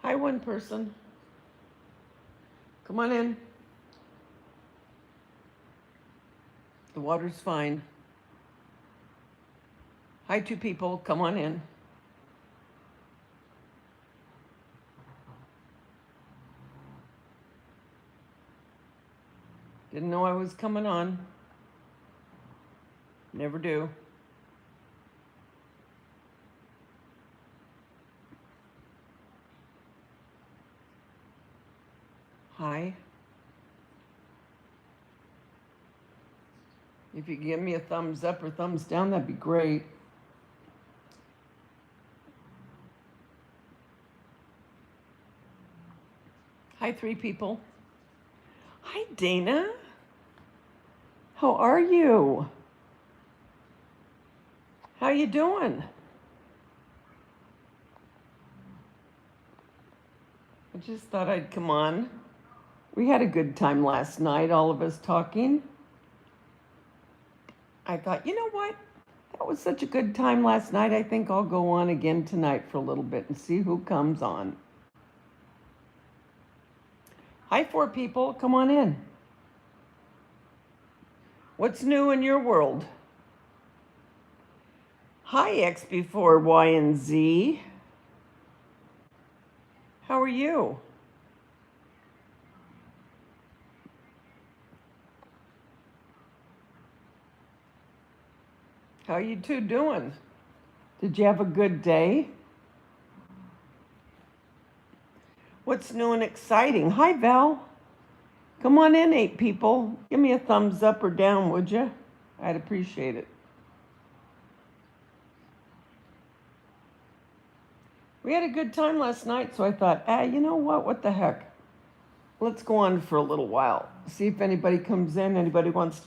Hi, one person. Come on in. The water's fine. Hi, two people. Come on in. Didn't know I was coming on. Never do. Hi. If you give me a thumbs up or thumbs down, that'd be great. Hi, three people. Hi, Dana. How are you? How you doing? I just thought I'd come on. We had a good time last night, all of us talking. I thought, you know what? That was such a good time last night. I think I'll go on again tonight for a little bit and see who comes on. Hi, four people. Come on in. What's new in your world? Hi, X before Y and Z. How are you? How you two doing? Did you have a good day? What's new and exciting? Hi, Val. Come on in, 8 people. Give me a thumbs up or down, would you? I'd appreciate it. We had a good time last night, so I thought, you know what? What the heck? Let's go on for a little while. See if anybody comes in. Anybody wants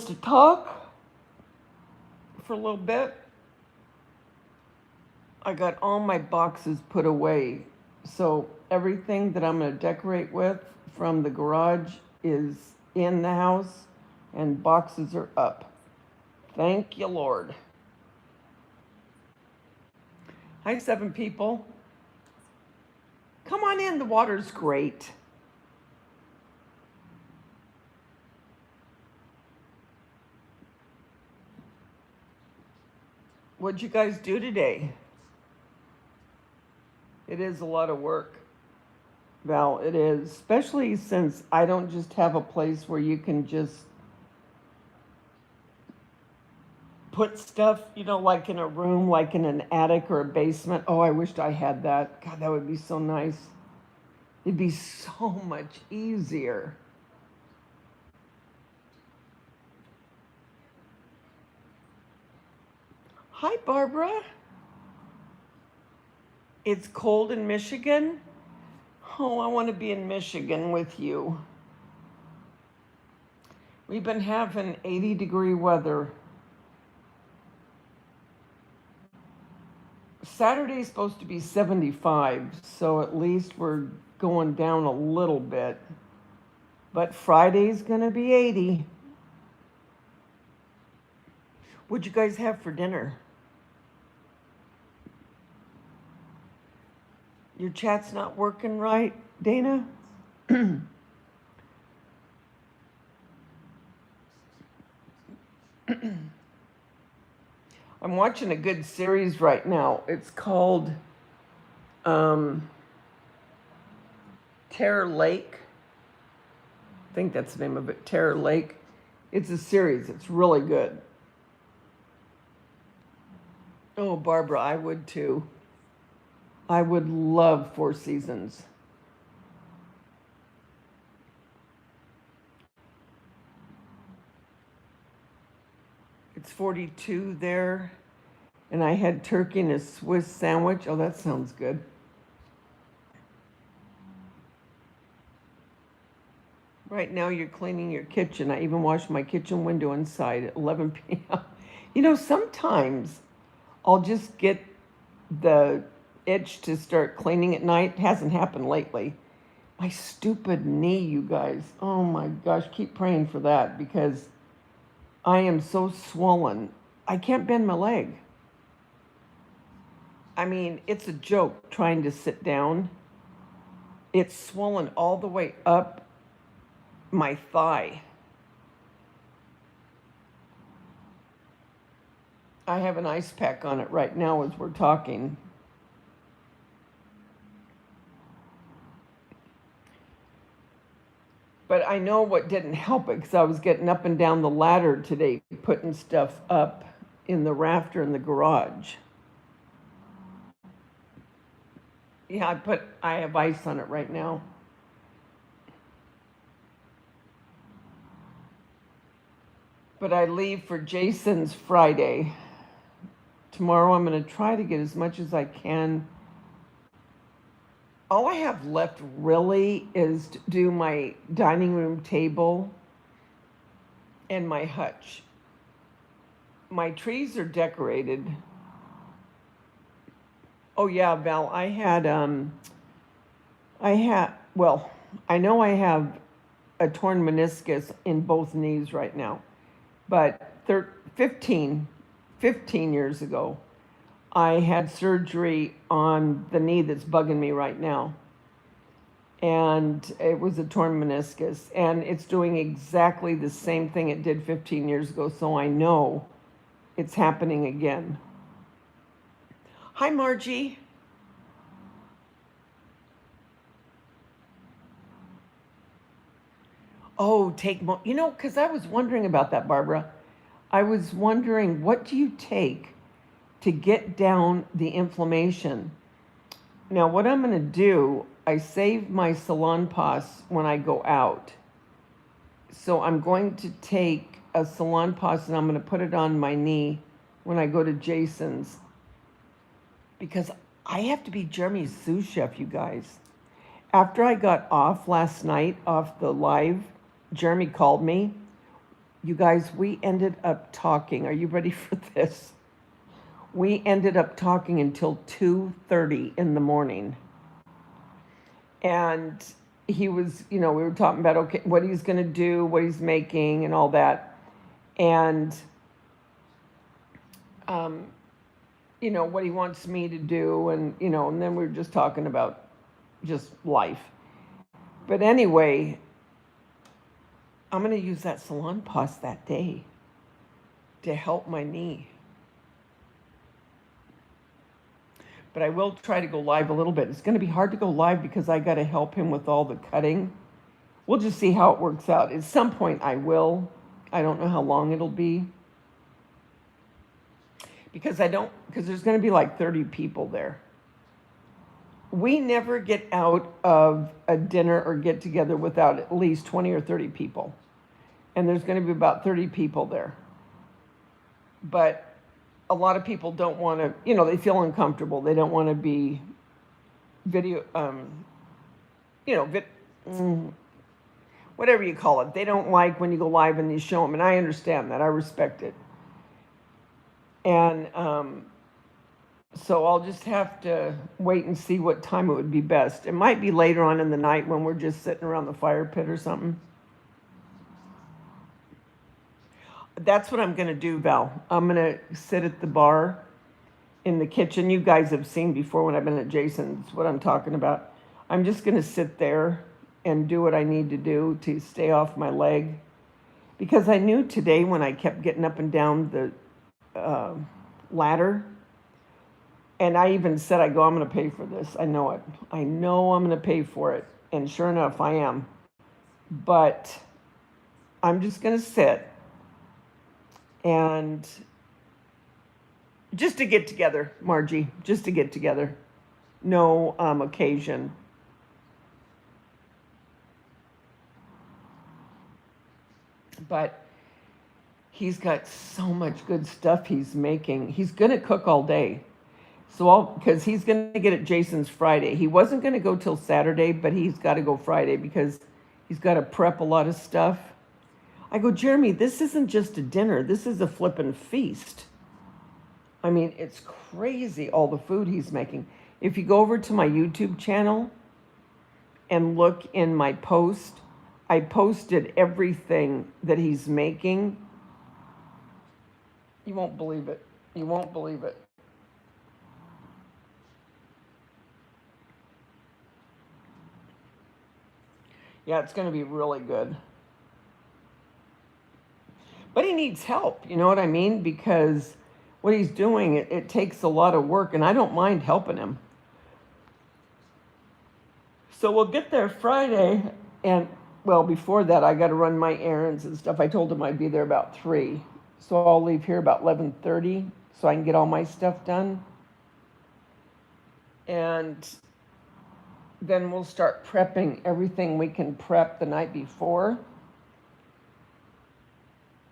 to talk for a little bit? I got all my boxes put away. So everything that I'm going to decorate with from the garage is in the house and boxes are up. Thank you, Lord. Hi, 7 people. Come on in. The water's great. What'd you guys do today? It is a lot of work. Val, it is, especially since I don't just have a place where you can just put stuff, like in a room, like in an attic or a basement. Oh, I wished I had that. God, that would be so nice. It'd be so much easier. Hi, Barbara. It's cold in Michigan. Oh, I want to be in Michigan with you. We've been having 80-degree weather. Saturday's supposed to be 75, so at least we're going down a little bit. But Friday's going to be 80. What'd you guys have for dinner? Your chat's not working right, Dana? I'm watching a good series right now. It's called Terror Lake. I think that's the name of it, Terror Lake. It's a series. It's really good. Oh, Barbara, I would too. I would love 4 seasons. It's 42 there. And I had turkey and a Swiss sandwich. Oh, that sounds good. Right now you're cleaning your kitchen. I even washed my kitchen window inside at 11 p.m. Sometimes I'll just get the itch to start cleaning at night. It hasn't happened lately. My stupid knee, you guys. Oh my gosh, keep praying for that because I am so swollen. I can't bend my leg. I mean, it's a joke trying to sit down. It's swollen all the way up my thigh. I have an ice pack on it right now as we're talking. But I know what didn't help it because I was getting up and down the ladder today, putting stuff up in the rafter in the garage. Yeah, I have ice on it right now. But I leave for Jason's Friday. Tomorrow I'm going to try to get as much as I can. All I have left really is to do my dining room table and my hutch. My trees are decorated. Oh yeah, Val, well, I know I have a torn meniscus in both knees right now. But 15 years ago, I had surgery on the knee that's bugging me right now. And it was a torn meniscus. And it's doing exactly the same thing it did 15 years ago. So I know it's happening again. Hi, Margie. Oh, because I was wondering about that, Barbara. I was wondering, what do you take to get down the inflammation? Now, what I'm going to do, I save my Salonpas when I go out. So I'm going to take a Salonpas and I'm going to put it on my knee when I go to Jason's. Because I have to be Jeremy's sous chef, you guys. After I got off last night, off the live, Jeremy called me. You guys, we ended up talking. Are you ready for this? We ended up talking until 2:30 in the morning. And he was, we were talking about, okay, what he's going to do, what he's making, and all that. And, what he wants me to do. And, and then we were just talking about just life. But anyway, I'm going to use that Salonpas that day to help my knee. But I will try to go live a little bit. It's going to be hard to go live because I got to help him with all the cutting. We'll just see how it works out. At some point I will. I don't know how long it'll be. Because there's going to be like 30 people there. We never get out of a dinner or get together without at least 20 or 30 people. And there's going to be about 30 people there. But a lot of people don't want to, they feel uncomfortable. They don't want to be whatever you call it. They don't like when you go live and you show them. And I understand that. I respect it. And so I'll just have to wait and see what time it would be best. It might be later on in the night when we're just sitting around the fire pit or something. That's what I'm going to do, Val. I'm going to sit at the bar in the kitchen. You guys have seen before when I've been at Jason's what I'm talking about. I'm just going to sit there and do what I need to do to stay off my leg. Because I knew today when I kept getting up and down the ladder, and I even said, I'm going to pay for this. I know it. I know I'm going to pay for it. And sure enough, I am. But I'm just going to sit. And just to get together, Margie, just to get together. No occasion. But he's got so much good stuff he's making. He's going to cook all day. Because he's going to get it Jason's Friday. He wasn't going to go till Saturday, but he's got to go Friday because he's got to prep a lot of stuff. I go, Jeremy, this isn't just a dinner. This is a flippin' feast. I mean, it's crazy all the food he's making. If you go over to my YouTube channel and look in my post, I posted everything that he's making. You won't believe it. You won't believe it. Yeah, it's going to be really good. But he needs help, you know what I mean? Because what he's doing, it takes a lot of work, and I don't mind helping him. So we'll get there Friday, and well, before that, I got to run my errands and stuff. I told him I'd be there about 3, so I'll leave here about 11:30, so I can get all my stuff done. And then we'll start prepping everything we can prep the night before.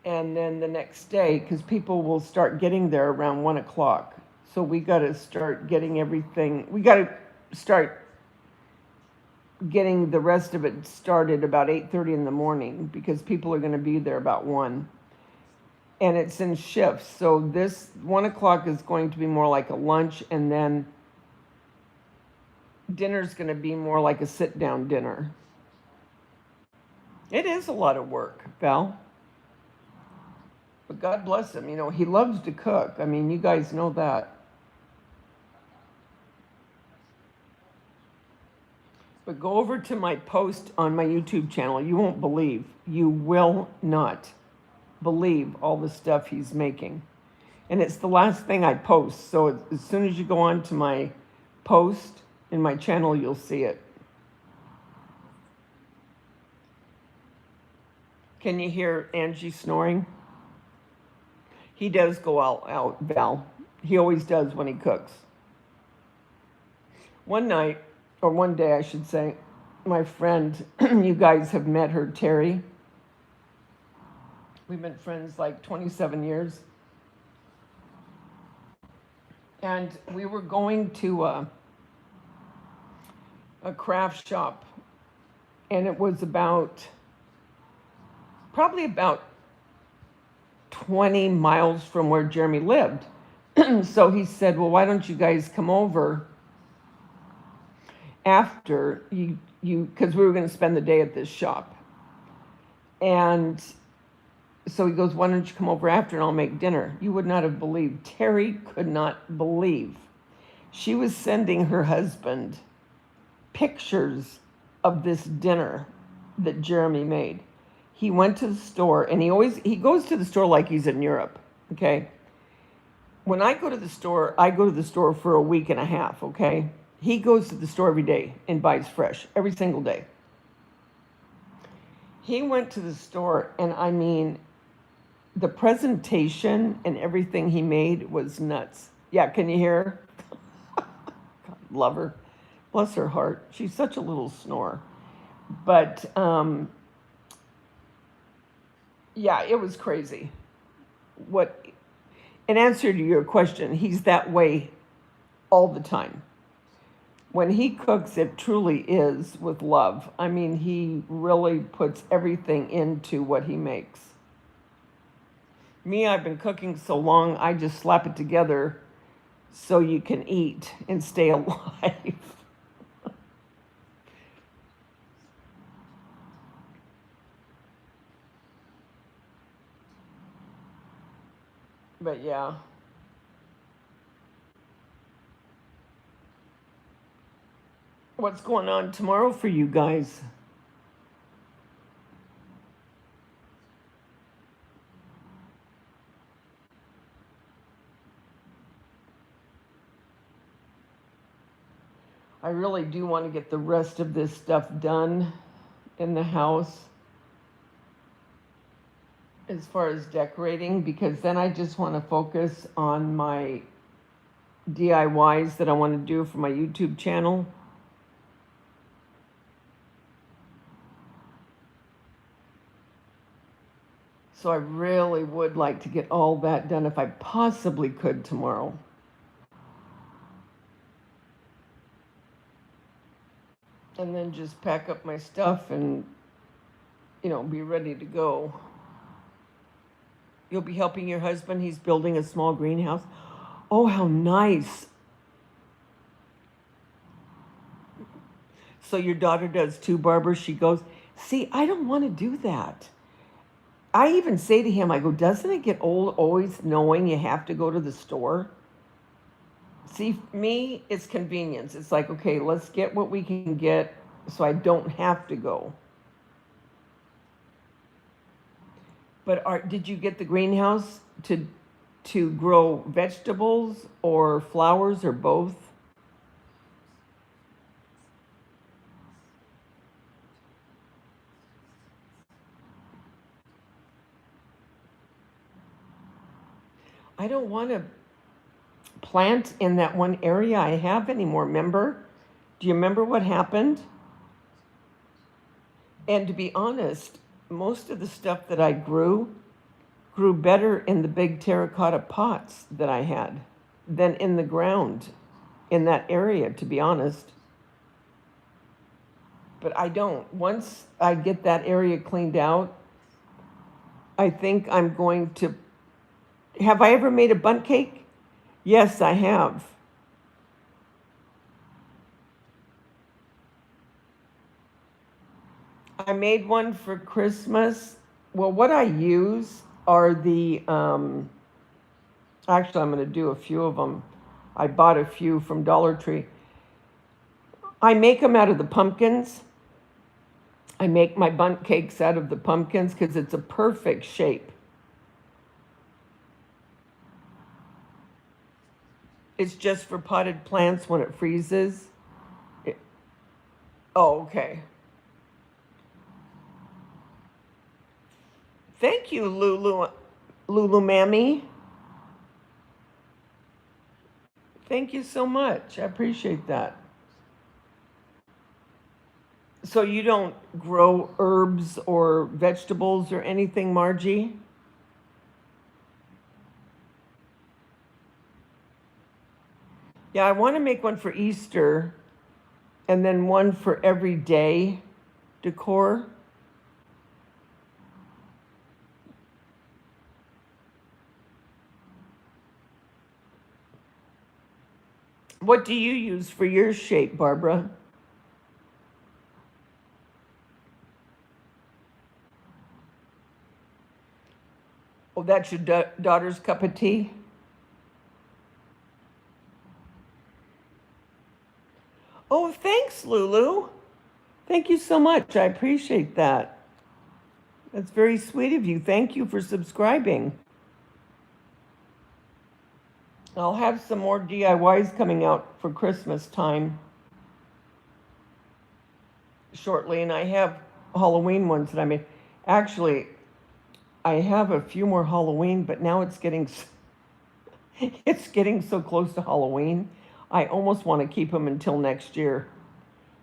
And then the next day, because people will start getting there around 1 o'clock. So we got to start getting everything, we got to start getting the rest of it started about 8:30 in the morning, because people are going to be there about 1. And it's in shifts. So this 1 o'clock is going to be more like a lunch, and then dinner's going to be more like a sit-down dinner. It is a lot of work, Val. But God bless him. You know, he loves to cook. I mean, you guys know that. But go over to my post on my YouTube channel. You won't believe. You will not believe all the stuff he's making. And it's the last thing I post. So as soon as you go on to my post in my channel, you'll see it. Can you hear Angie snoring? He does go out, Val. He always does when he cooks. One night, or one day I should say, my friend, you guys have met her, Terry. We've been friends like 27 years. And we were going to a craft shop. And it was probably about 20 miles from where Jeremy lived. So he said, well, why don't you guys come over after you because we were going to spend the day at this shop. And so he goes, why don't you come over after and I'll make dinner? You would not have believed. Terry could not believe. She was sending her husband pictures of this dinner that Jeremy made. He went to the store, and he goes to the store like he's in Europe, okay? When I go to the store, I go to the store for a week and a half, okay? He goes to the store every day and buys fresh, every single day. He went to the store, and I mean, the presentation and everything he made was nuts. Yeah, can you hear her? God, love her. Bless her heart. She's such a little snore. But, yeah, it was crazy. In answer to your question, he's that way all the time. When he cooks, it truly is with love. I mean, he really puts everything into what he makes. Me, I've been cooking so long, I just slap it together so you can eat and stay alive. But yeah. What's going on tomorrow for you guys? I really do want to get the rest of this stuff done in the house as far as decorating, because then I just want to focus on my DIYs that I want to do for my YouTube channel. So I really would like to get all that done if I possibly could tomorrow. And then just pack up my stuff and, be ready to go. You'll be helping your husband. He's building a small greenhouse. Oh, how nice. So your daughter does too, Barbara. She goes, see, I don't want to do that. I even say to him, I go, doesn't it get old always knowing you have to go to the store? See, me, it's convenience. It's like, okay, let's get what we can get so I don't have to go. But did you get the greenhouse to grow vegetables or flowers or both? I don't want to plant in that one area I have anymore. Remember? Do you remember what happened? And to be honest, most of the stuff that I grew better in the big terracotta pots that I had than in the ground in that area, to be honest. But I don't. Once I get that area cleaned out, I think I'm going to. Have I ever made a bundt cake? Yes, I have. I made one for Christmas. Well, what I use are actually, I'm going to do a few of them. I bought a few from Dollar Tree. I make them out of the pumpkins. I make my bundt cakes out of the pumpkins because it's a perfect shape. It's just for potted plants when it freezes. It, oh, okay. Thank you, Lulu Mammy. Thank you so much. I appreciate that. So you don't grow herbs or vegetables or anything, Margie? Yeah, I want to make one for Easter and then one for everyday decor. What do you use for your shape, Barbara? Oh, that's your daughter's cup of tea? Oh, thanks, Lulu. Thank you so much. I appreciate that. That's very sweet of you. Thank you for subscribing. I'll have some more DIYs coming out for Christmas time shortly, and I have Halloween ones that I made. Actually, I have a few more Halloween, but now it's getting it's getting so close to Halloween. I almost want to keep them until next year.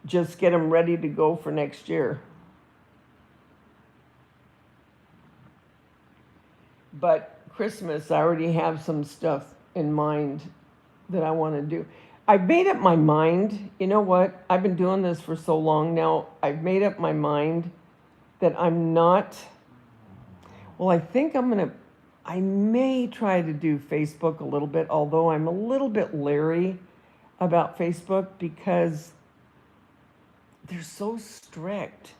Just get them ready to go for next year. But Christmas, I already have some stuff in mind that I want to do. I've made up my mind. You know what? I've been doing this for so long now. I've made up my mind that I'm not. Well, I think I may try to do Facebook a little bit, although I'm a little bit leery about Facebook because they're so strict.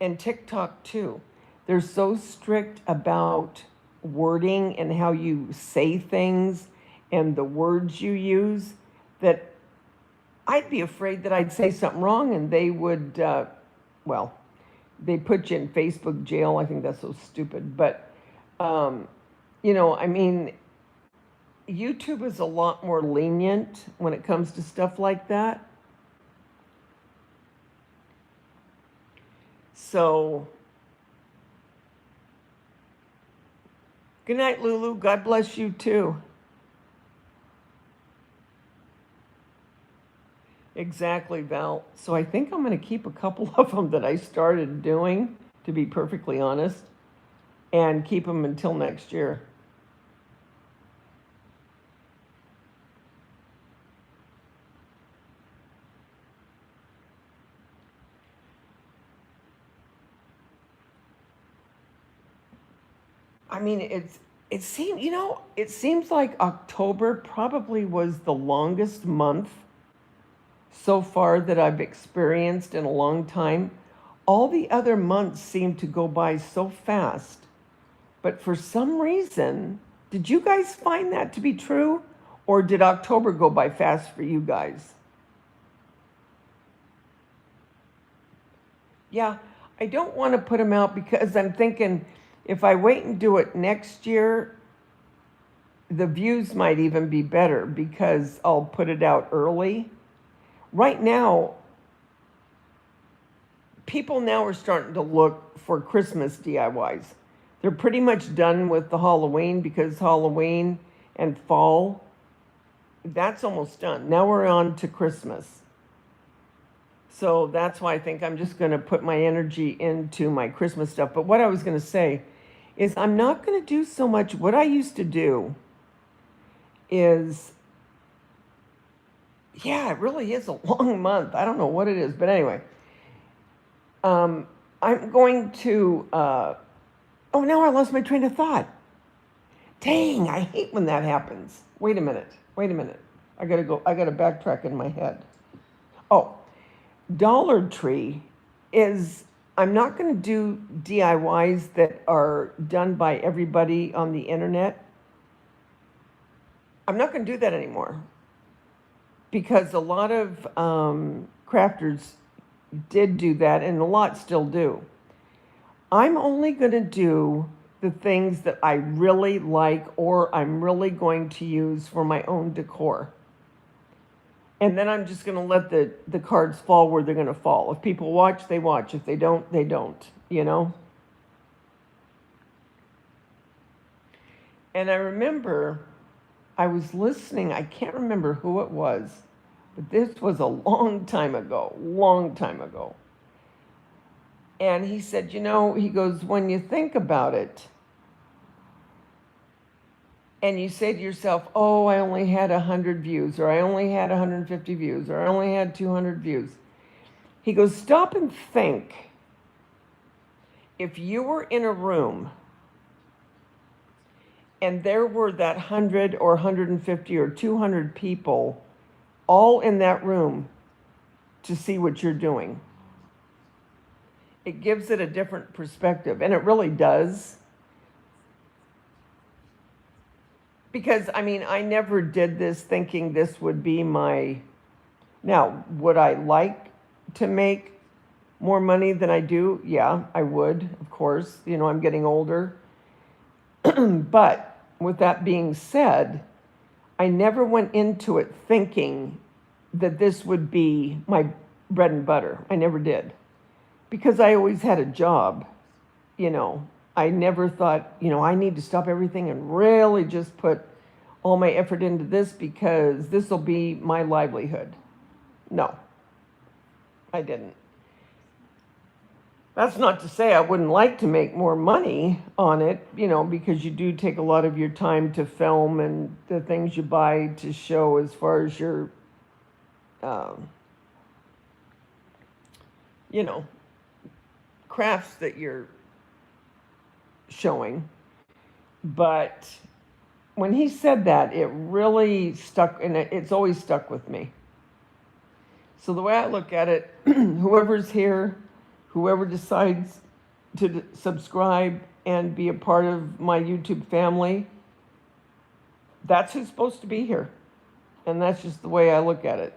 And TikTok too. They're so strict about wording and how you say things and the words you use that I'd be afraid that I'd say something wrong and they would, well, they put you in Facebook jail. I think that's so stupid. But, I mean, YouTube is a lot more lenient when it comes to stuff like that. So, good night, Lulu. God bless you too. Exactly, Val. So I think I'm going to keep a couple of them that I started doing, to be perfectly honest, and keep them until next year. I mean, it seems like October probably was the longest month so far that I've experienced in a long time. All the other months seem to go by so fast. But for some reason, did you guys find that to be true? Or did October go by fast for you guys? Yeah, I don't want to put them out because I'm thinking If I wait and do it next year, the views might even be better because I'll put it out early. Right now, people now are starting to look for Christmas DIYs. They're pretty much done with the Halloween because Halloween and fall, that's almost done. Now we're on to Christmas. So that's why I think I'm just going to put my energy into my Christmas stuff. But what I was going to say is I'm not going to do so much. What I used to do is, yeah, it really is a long month. I don't know what it is. But anyway, I'm going to, oh, now I lost my train of thought. Dang, I hate when that happens. Wait a minute. I got to backtrack in my head. Oh, Dollar Tree is, I'm not going to do DIYs that are done by everybody on the internet. I'm not going to do that anymore because a lot of crafters did do that and a lot still do. I'm only going to do the things that I really like or I'm really going to use for my own decor. And then I'm just going to let the cards fall where they're going to fall. If people watch, they watch. If they don't, they don't, you know? And I remember I was listening, I can't remember who it was, but this was a long time ago. And he said, he goes, when you think about it, and you say to yourself, oh, I only had 100 views, or I only had 150 views, or I only had 200 views. He goes, stop and think. If you were in a room and there were that 100 or 150 or 200 people all in that room to see what you're doing, it gives it a different perspective, and it really does. Because, I never did this thinking this would be now, would I like to make more money than I do? Yeah, I would, of course. I'm getting older. But with that being said, I never went into it thinking that this would be my bread and butter. I never did. Because I always had a job, I never thought, I need to stop everything and really just put all my effort into this because this will be my livelihood. No, I didn't. That's not to say I wouldn't like to make more money on it, because you do take a lot of your time to film and the things you buy to show as far as your, crafts that you're showing. But when he said that, it really stuck, and it's always stuck with me. So the way I look at it, whoever's here, whoever decides to subscribe and be a part of my YouTube family, that's who's supposed to be here. And that's just the way I look at it.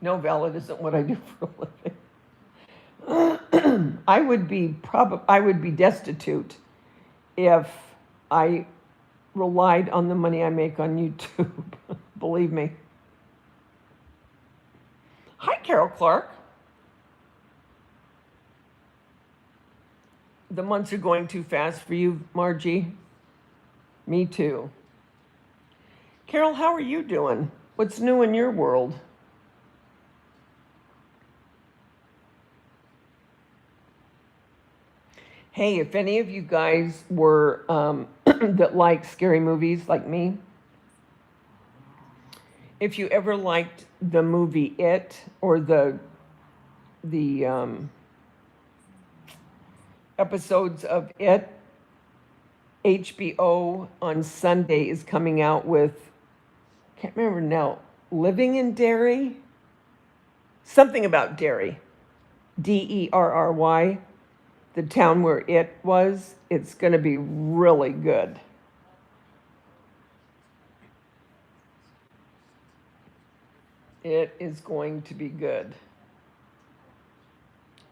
No, Val, it isn't what I do for a living. I would be destitute if I relied on the money I make on YouTube. Believe me. Hi, Carol Clark. The months are going too fast for you, Margie. Me too. Carol, how are you doing? What's new in your world? Hey, if any of you guys were that like scary movies like me, if you ever liked the movie It or the episodes of It, HBO on Sunday is coming out with, can't remember now, Living in Derry? Something about Derry. Derry. The town where It was. It's going to be really good. It is going to be good.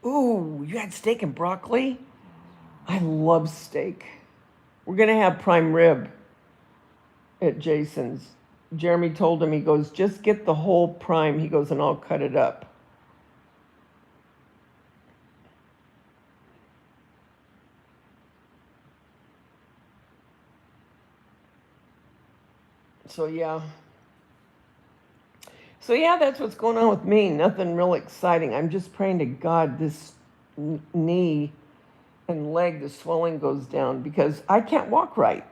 Ooh, you had steak and broccoli? I love steak. We're going to have prime rib at Jason's. Jeremy told him, he goes, just get the whole prime. He goes, and I'll cut it up. So, yeah. So, yeah, that's what's going on with me. Nothing real exciting. I'm just praying to God this knee and leg, the swelling goes down because I can't walk right.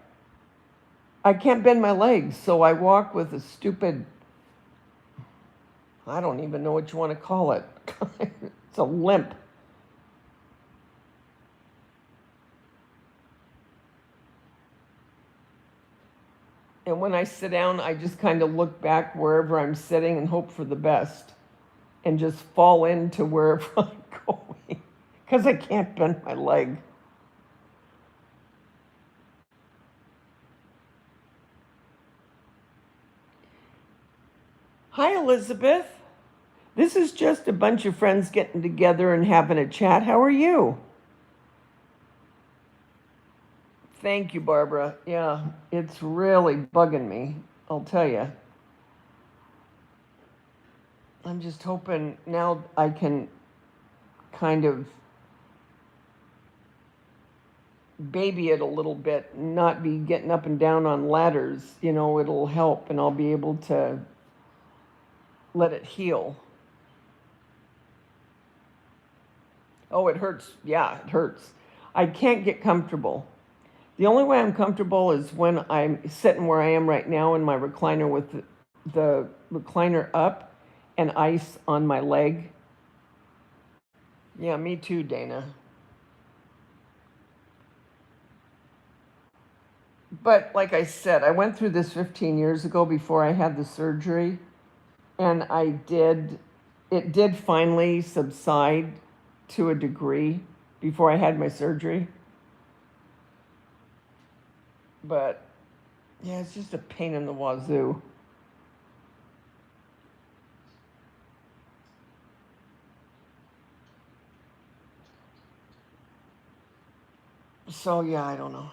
I can't bend my legs. So I walk with a stupid, I don't even know what you want to call it. It's a limp. And when I sit down, I just kind of look back wherever I'm sitting and hope for the best and just fall into wherever I'm going because I can't bend my leg. Hi, Elizabeth. This is just a bunch of friends getting together and having a chat. How are you? Thank you, Barbara. Yeah, it's really bugging me, I'll tell you. I'm just hoping now I can kind of baby it a little bit, not be getting up and down on ladders. You know, it'll help and I'll be able to let it heal. Oh, it hurts. Yeah, it hurts. I can't get comfortable. The only way I'm comfortable is when I'm sitting where I am right now in my recliner with the recliner up and ice on my leg. Yeah, me too, Dana. But like I said, I went through this 15 years ago before I had the surgery, and it did finally subside to a degree before I had my surgery. But yeah, it's just a pain in the wazoo. So yeah, I don't know.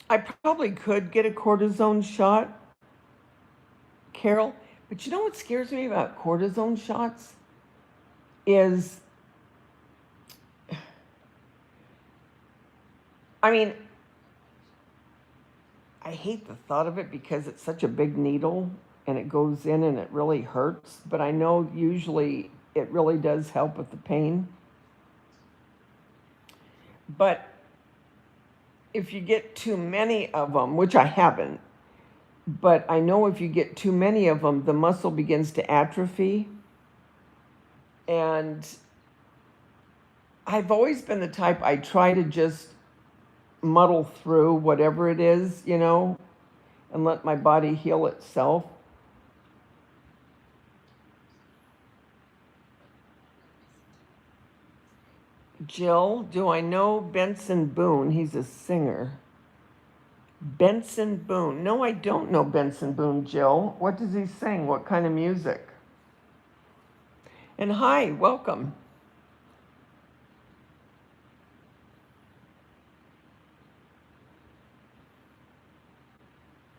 I probably could get a cortisone shot, Carol. But you know what scares me about cortisone shots is, I mean, I hate the thought of it because it's such a big needle and it goes in and it really hurts. But I know usually it really does help with the pain. But if you get too many of them, which I haven't, but I know if you get too many of them, the muscle begins to atrophy. And I've always been the type, I try to just muddle through whatever it is, you know, and let my body heal itself. Jill, do I know Benson Boone? He's a singer. Benson Boone. No, I don't know Benson Boone, Jill. What does he sing? What kind of music? And hi, welcome.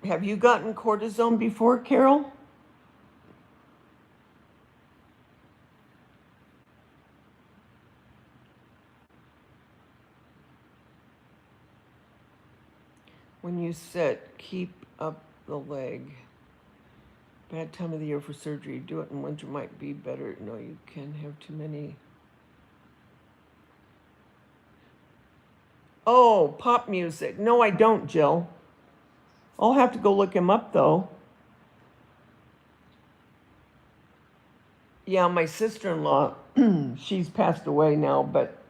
Have you gotten cortisone before, Carol? When you sit, keep up the leg. Bad time of the year for surgery. Do it in winter might be better. No, you can have too many. Oh, pop music. No, I don't, Jill. I'll have to go look him up though. Yeah, my sister-in-law, she's passed away now, but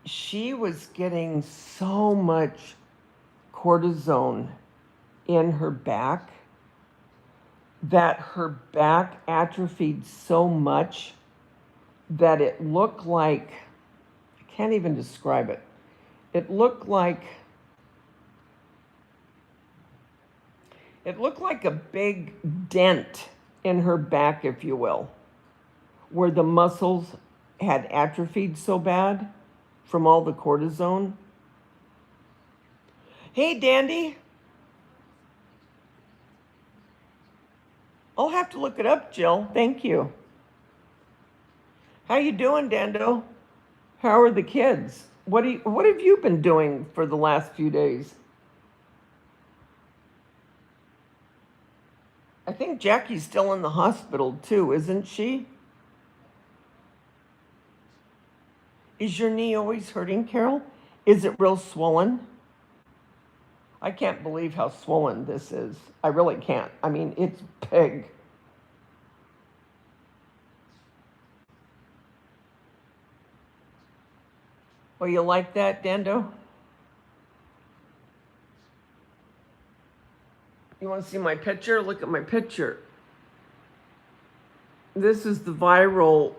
she was getting so much cortisone in her back that her back atrophied so much that it looked like, I can't even describe it. It looked like It looked like a big dent in her back, if you will, where the muscles had atrophied so bad from all the cortisone. Hey, Dandy. I'll have to look it up, Jill. Thank you. How you doing, Dando? How are the kids? What have you been doing for the last few days? I think Jackie's still in the hospital too, isn't she? Is your knee always hurting, Carol? Is it real swollen? I can't believe how swollen this is. I really can't. I mean, it's big. Oh, you like that, Dando? You want to see my picture? Look at my picture. This is the viral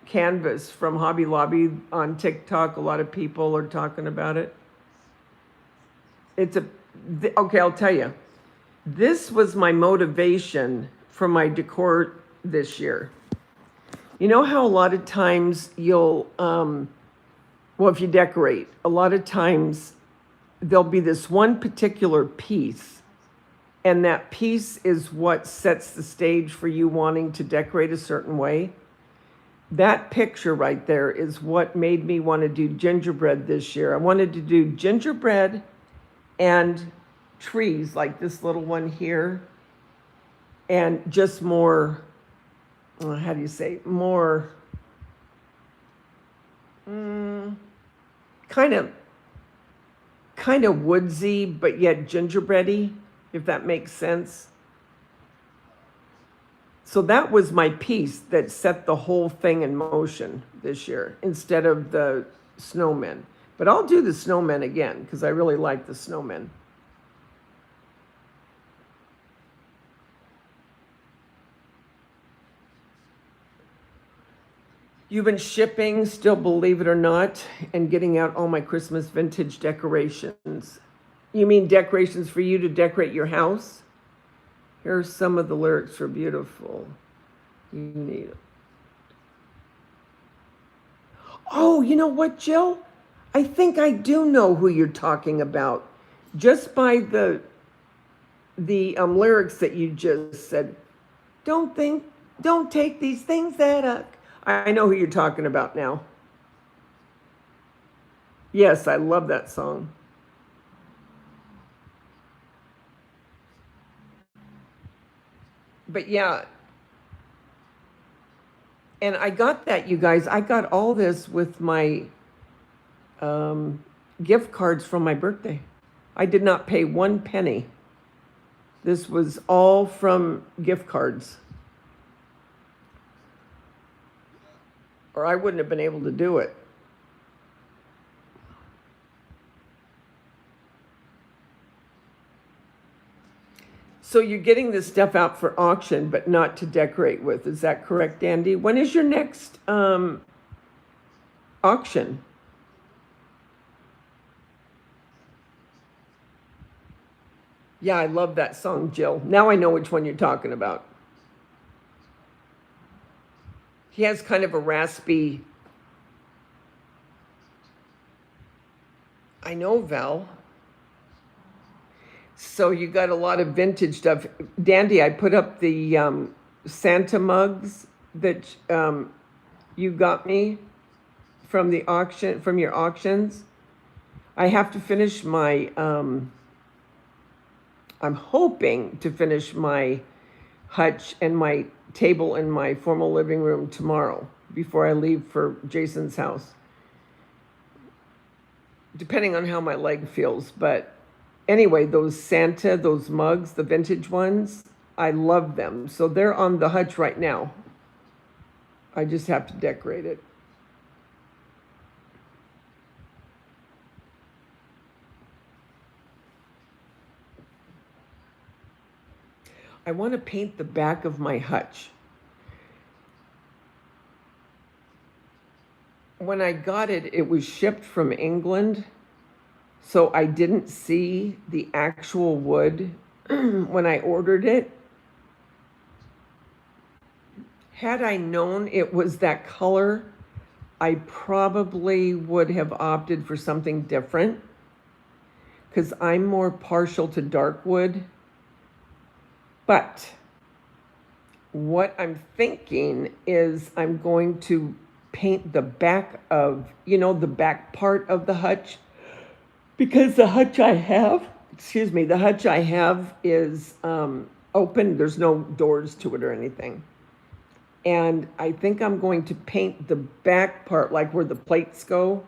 canvas from Hobby Lobby on TikTok. A lot of people are talking about it. Okay, I'll tell you. This was my motivation for my decor this year. You know how a lot of times you'll, if you decorate, a lot of times there'll be this one particular piece, and that piece is what sets the stage for you wanting to decorate a certain way. That picture right there is what made me want to do gingerbread this year. I wanted to do gingerbread and trees like this little one here, and just more, how do you say, more kind of woodsy, but yet gingerbready, if that makes sense. So that was my piece that set the whole thing in motion this year instead of the snowmen. But I'll do the snowmen again because I really like the snowmen. You've been shipping, still believe it or not, and getting out all my Christmas vintage decorations. You mean decorations for you to decorate your house? Here are some of the lyrics for Beautiful. You need it. Oh, you know what, Jill? I think I do know who you're talking about. Just by the lyrics that you just said. Don't take these things that I know who you're talking about now. Yes, I love that song. But yeah, and I got that, you guys. I got all this with my gift cards from my birthday. I did not pay 1 penny. This was all from gift cards. Or I wouldn't have been able to do it. So you're getting this stuff out for auction, but not to decorate with. Is that correct, Andy? When is your next auction? Yeah, I love that song, Jill. Now I know which one you're talking about. He has kind of a raspy. I know, Val. So you got a lot of vintage stuff. Dandy, I put up the Santa mugs that you got me from the auction, from your auctions. I have to finish my, I'm hoping to finish my hutch and my table in my formal living room tomorrow before I leave for Jason's house. Depending on how my leg feels, but anyway, those Santa, those mugs, the vintage ones, I love them. So they're on the hutch right now. I just have to decorate it. I want to paint the back of my hutch. When I got it, it was shipped from England. So I didn't see the actual wood when I ordered it. Had I known it was that color, I probably would have opted for something different because I'm more partial to dark wood. But what I'm thinking is I'm going to paint the back of, the back part of the hutch, because the hutch I have, the hutch I have is open. There's no doors to it or anything. And I think I'm going to paint the back part, like where the plates go.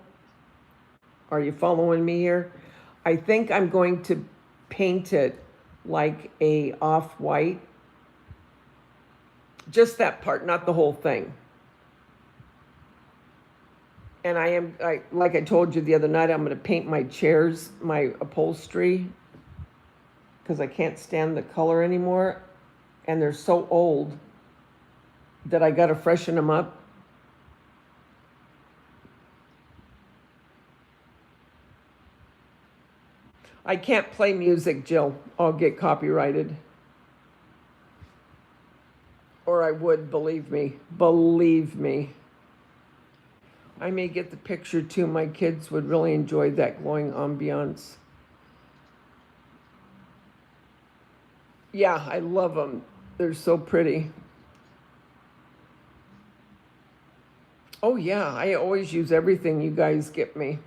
Are you following me here? I think I'm going to paint it like a off-white. Just that part, not the whole thing. And like I told you the other night, I'm going to paint my chairs, my upholstery, because I can't stand the color anymore. And they're so old that I got to freshen them up. I can't play music, Jill. I'll get copyrighted. Or I would, believe me. Believe me. I may get the picture too. My kids would really enjoy that glowing ambiance. Yeah, I love them. They're so pretty. Oh yeah, I always use everything you guys get me.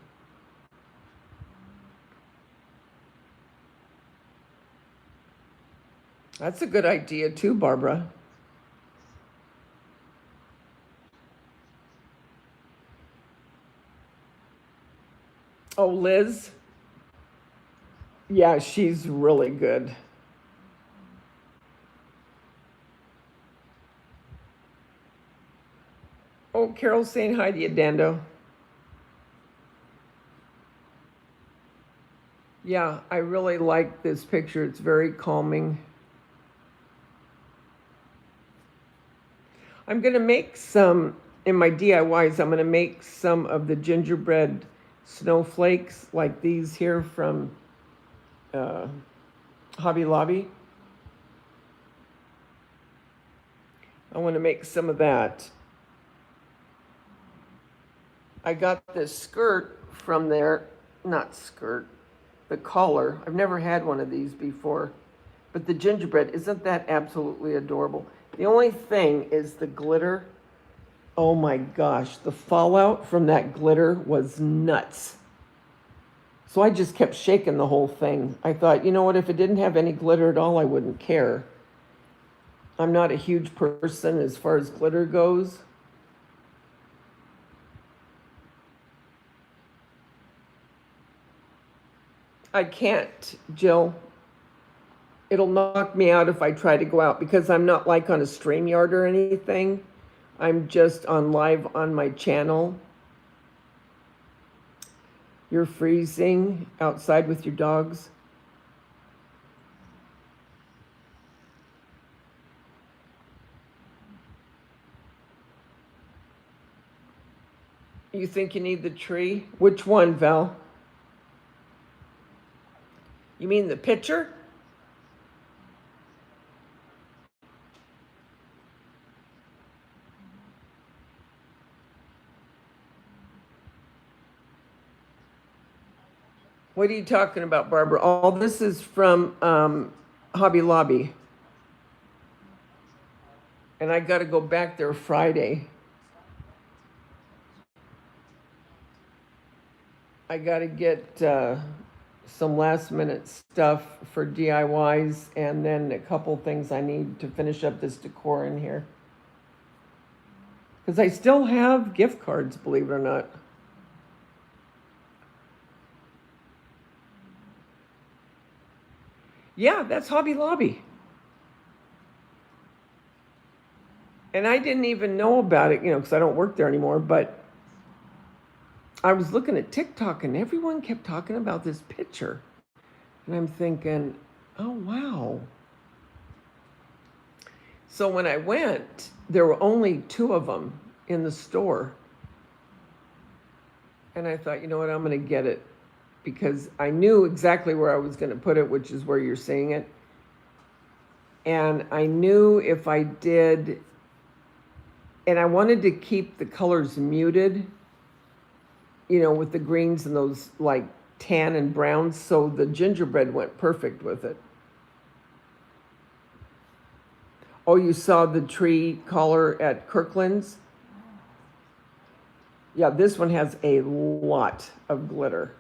That's a good idea too, Barbara. Oh, Liz? Yeah, she's really good. Oh, Carol's saying hi to you, Dando. Yeah, I really like this picture. It's very calming. I'm going to make some, in my DIYs, I'm going to make some of the gingerbread snowflakes like these here from Hobby Lobby. I want to make some of that. I got this skirt from there, not skirt, the collar. I've never had one of these before, but the gingerbread, isn't that absolutely adorable? The only thing is the glitter. Oh my gosh, the fallout from that glitter was nuts. So I just kept shaking the whole thing. I thought, you know what, if it didn't have any glitter at all, I wouldn't care. I'm not a huge person as far as glitter goes. I can't, Jill. It'll knock me out if I try to go out because I'm not like on a StreamYard or anything. I'm just on live on my channel. You're freezing outside with your dogs. You think you need the tree? Which one, Val? You mean the picture? What are you talking about, Barbara? All this is from Hobby Lobby. And I got to go back there Friday. I got to get some last minute stuff for DIYs and then a couple things I need to finish up this decor in here. Because I still have gift cards, believe it or not. Yeah, that's Hobby Lobby. And I didn't even know about it, because I don't work there anymore, but I was looking at TikTok and everyone kept talking about this picture. And I'm thinking, oh, wow. So when I went, there were only 2 of them in the store. And I thought, you know what, I'm going to get it. because I knew exactly where I was going to put it, which is where you're seeing it. And I knew if I did, and I wanted to keep the colors muted, with the greens and those like tan and browns, so the gingerbread went perfect with it. Oh, you saw the tree collar at Kirkland's? Yeah, this one has a lot of glitter.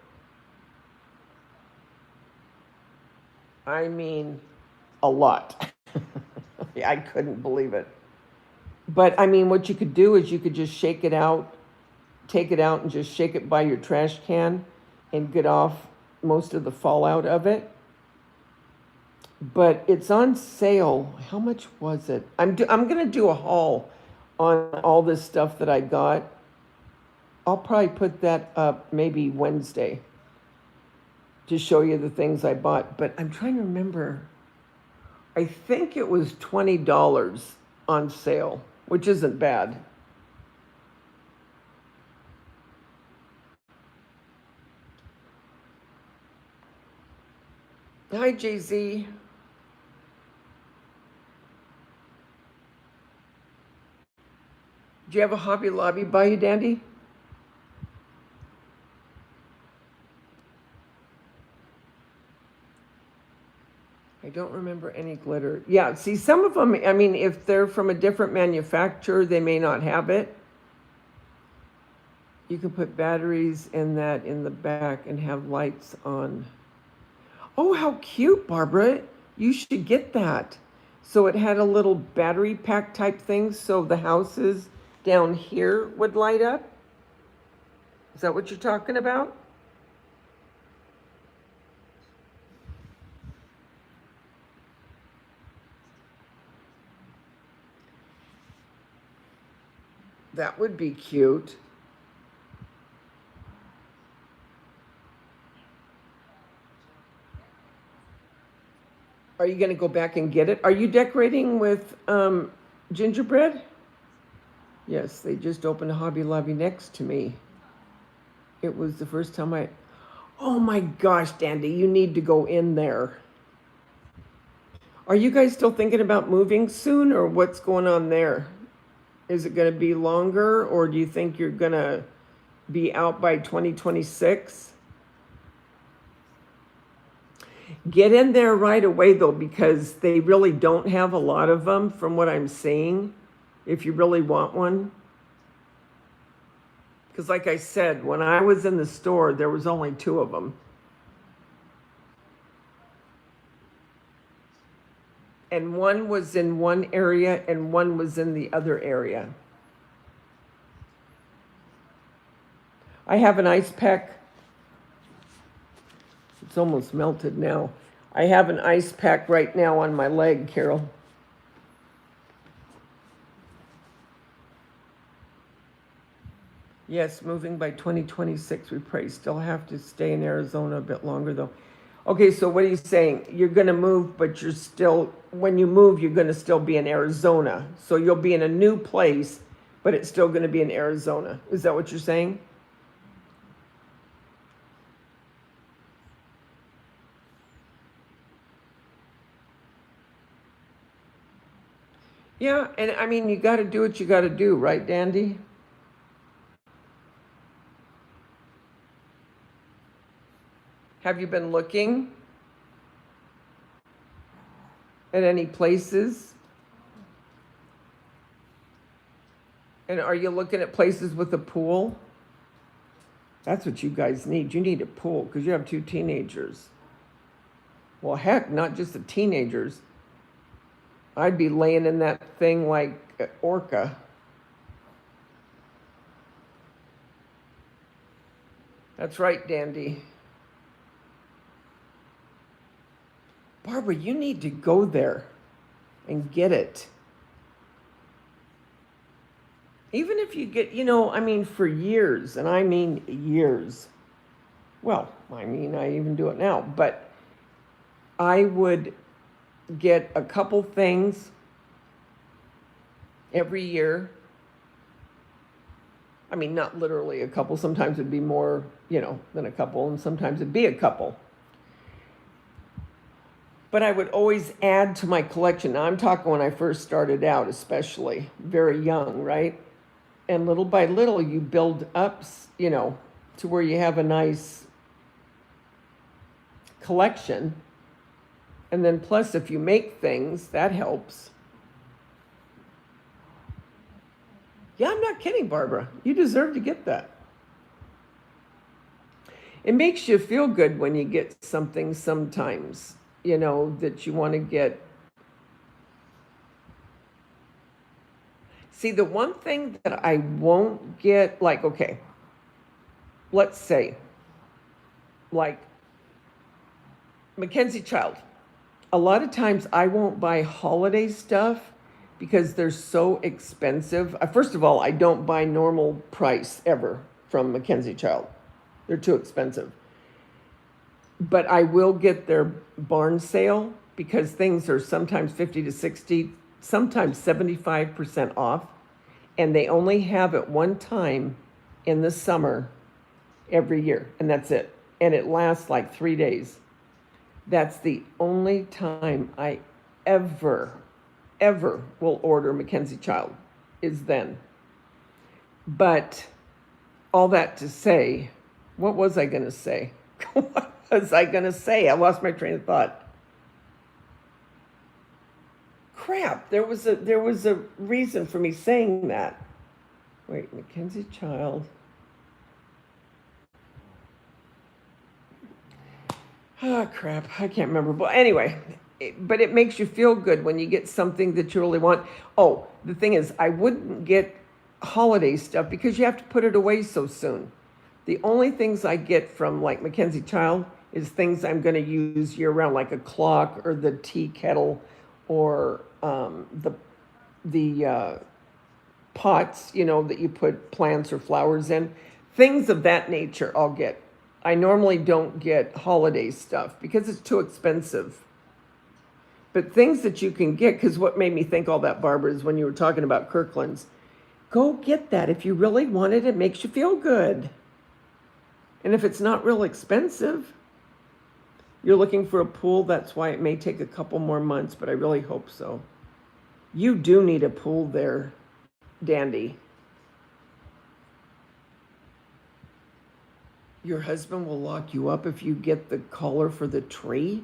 I mean, a lot. Yeah, I couldn't believe it. But I mean, what you could do is you could just shake it out, take it out and just shake it by your trash can and get off most of the fallout of it. But it's on sale. How much was it? I'm going to do a haul on all this stuff that I got. I'll probably put that up maybe Wednesday to show you the things I bought. But I'm trying to remember. I think it was $20 on sale, which isn't bad. Hi, Jay-Z. Do you have a Hobby Lobby by you, Dandy? I don't remember any glitter. Yeah, see, some of them, I mean, if they're from a different manufacturer, they may not have it. You can put batteries in that in the back and have lights on. Oh, how cute, Barbara. You should get that. So it had a little battery pack type thing, so the houses down here would light up. Is that what you're talking about? That would be cute. Are you going to go back and get it? Are you decorating with gingerbread? Yes, they just opened a Hobby Lobby next to me. It was the first time oh my gosh, Dandy, you need to go in there. Are you guys still thinking about moving soon, or what's going on there? Is it going to be longer, or do you think you're going to be out by 2026? Get in there right away, though, because they really don't have a lot of them from what I'm seeing, if you really want one. Because like I said, when I was in the store, there was only 2 of them. And one was in one area and one was in the other area. I have an ice pack. It's almost melted now. I have an ice pack right now on my leg, Carol. Yes, moving by 2026, we pray. Still have to stay in Arizona a bit longer, though. Okay, so what are you saying? You're going to move, but you're still, when you move, you're going to still be in Arizona. So you'll be in a new place, but it's still going to be in Arizona. Is that what you're saying? Yeah, and I mean, you got to do what you got to do, right, Dandy? Have you been looking at any places? And are you looking at places with a pool? That's what you guys need. You need a pool because you have 2 teenagers. Well, heck, not just the teenagers. I'd be laying in that thing like orca. That's right, Dandy. Barbara, you need to go there and get it. Even if you get, I mean, for years, and I mean years. Well, I mean, I even do it now, but I would get a couple things every year. I mean, not literally a couple. Sometimes it'd be more, than a couple, and sometimes it'd be a couple. But I would always add to my collection. Now, I'm talking when I first started out, especially very young, right? And little by little, you build up, to where you have a nice collection. And then plus, if you make things, that helps. Yeah, I'm not kidding, Barbara. You deserve to get that. It makes you feel good when you get something sometimes, that you want to get. See, the one thing that I won't get, like, okay, let's say, like Mackenzie Child. A lot of times I won't buy holiday stuff because they're so expensive. First of all, I don't buy normal price ever from Mackenzie Child. They're too expensive. But I will get their barn sale because things are sometimes 50 to 60, sometimes 75% off. And they only have it one time in the summer every year. And that's it. And it lasts like 3 days. That's the only time I ever will order Mackenzie Child, is then. But all that to say, what was I going to say? What was I going to say? I lost my train of thought. Crap, there was a reason for me saying that. Wait, Mackenzie Child. Oh, crap. I can't remember. But anyway, but it makes you feel good when you get something that you really want. Oh, the thing is, I wouldn't get holiday stuff because you have to put it away so soon. The only things I get from like Mackenzie Child is things I'm going to use year round, like a clock or the tea kettle or the pots, that you put plants or flowers in. Things of that nature I'll get. I normally don't get holiday stuff because it's too expensive. But things that you can get, because what made me think all that, Barbara, is when you were talking about Kirkland's. Go get that. If you really want it, it makes you feel good. And if it's not real expensive, you're looking for a pool, that's why it may take a couple more months, but I really hope so. You do need a pool there, Dandy. Your husband will lock you up if you get the collar for the tree?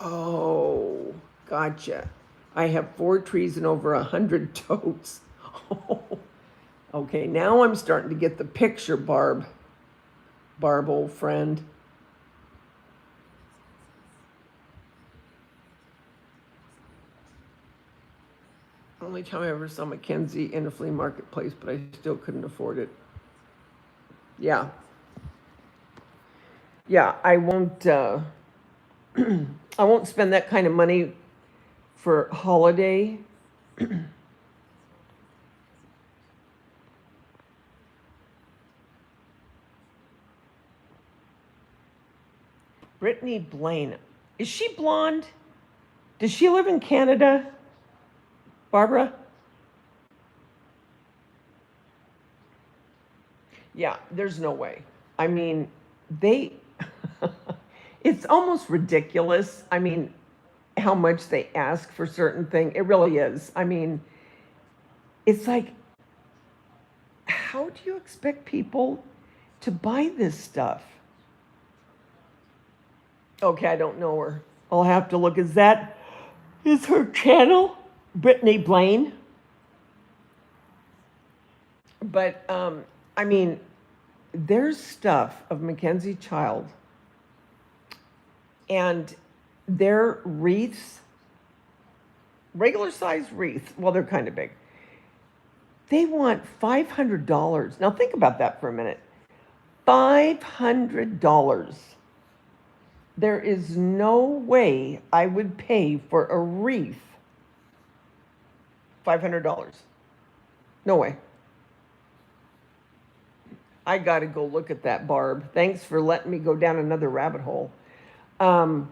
Oh, gotcha. I have 4 trees and over 100 totes. Okay, now I'm starting to get the picture, Barb. Barb, old friend. Only time I ever saw Mackenzie in a flea marketplace, but I still couldn't afford it. Yeah. Yeah, I won't I won't spend that kind of money for holiday. Brittany Blaine. Is she blonde? Does she live in Canada? Barbara? Yeah, there's no way. I mean, it's almost ridiculous. I mean, how much they ask for certain things. It really is. I mean, it's like, how do you expect people to buy this stuff? Okay, I don't know her. I'll have to look. Is her channel? Brittany Blaine? But, I mean, there's stuff of Mackenzie Child and their wreaths, regular size wreaths, well, they're kind of big. They want $500. Now think about that for a minute. $500. There is no way I would pay for a wreath $500. No way. I got to go look at that, Barb. Thanks for letting me go down another rabbit hole. But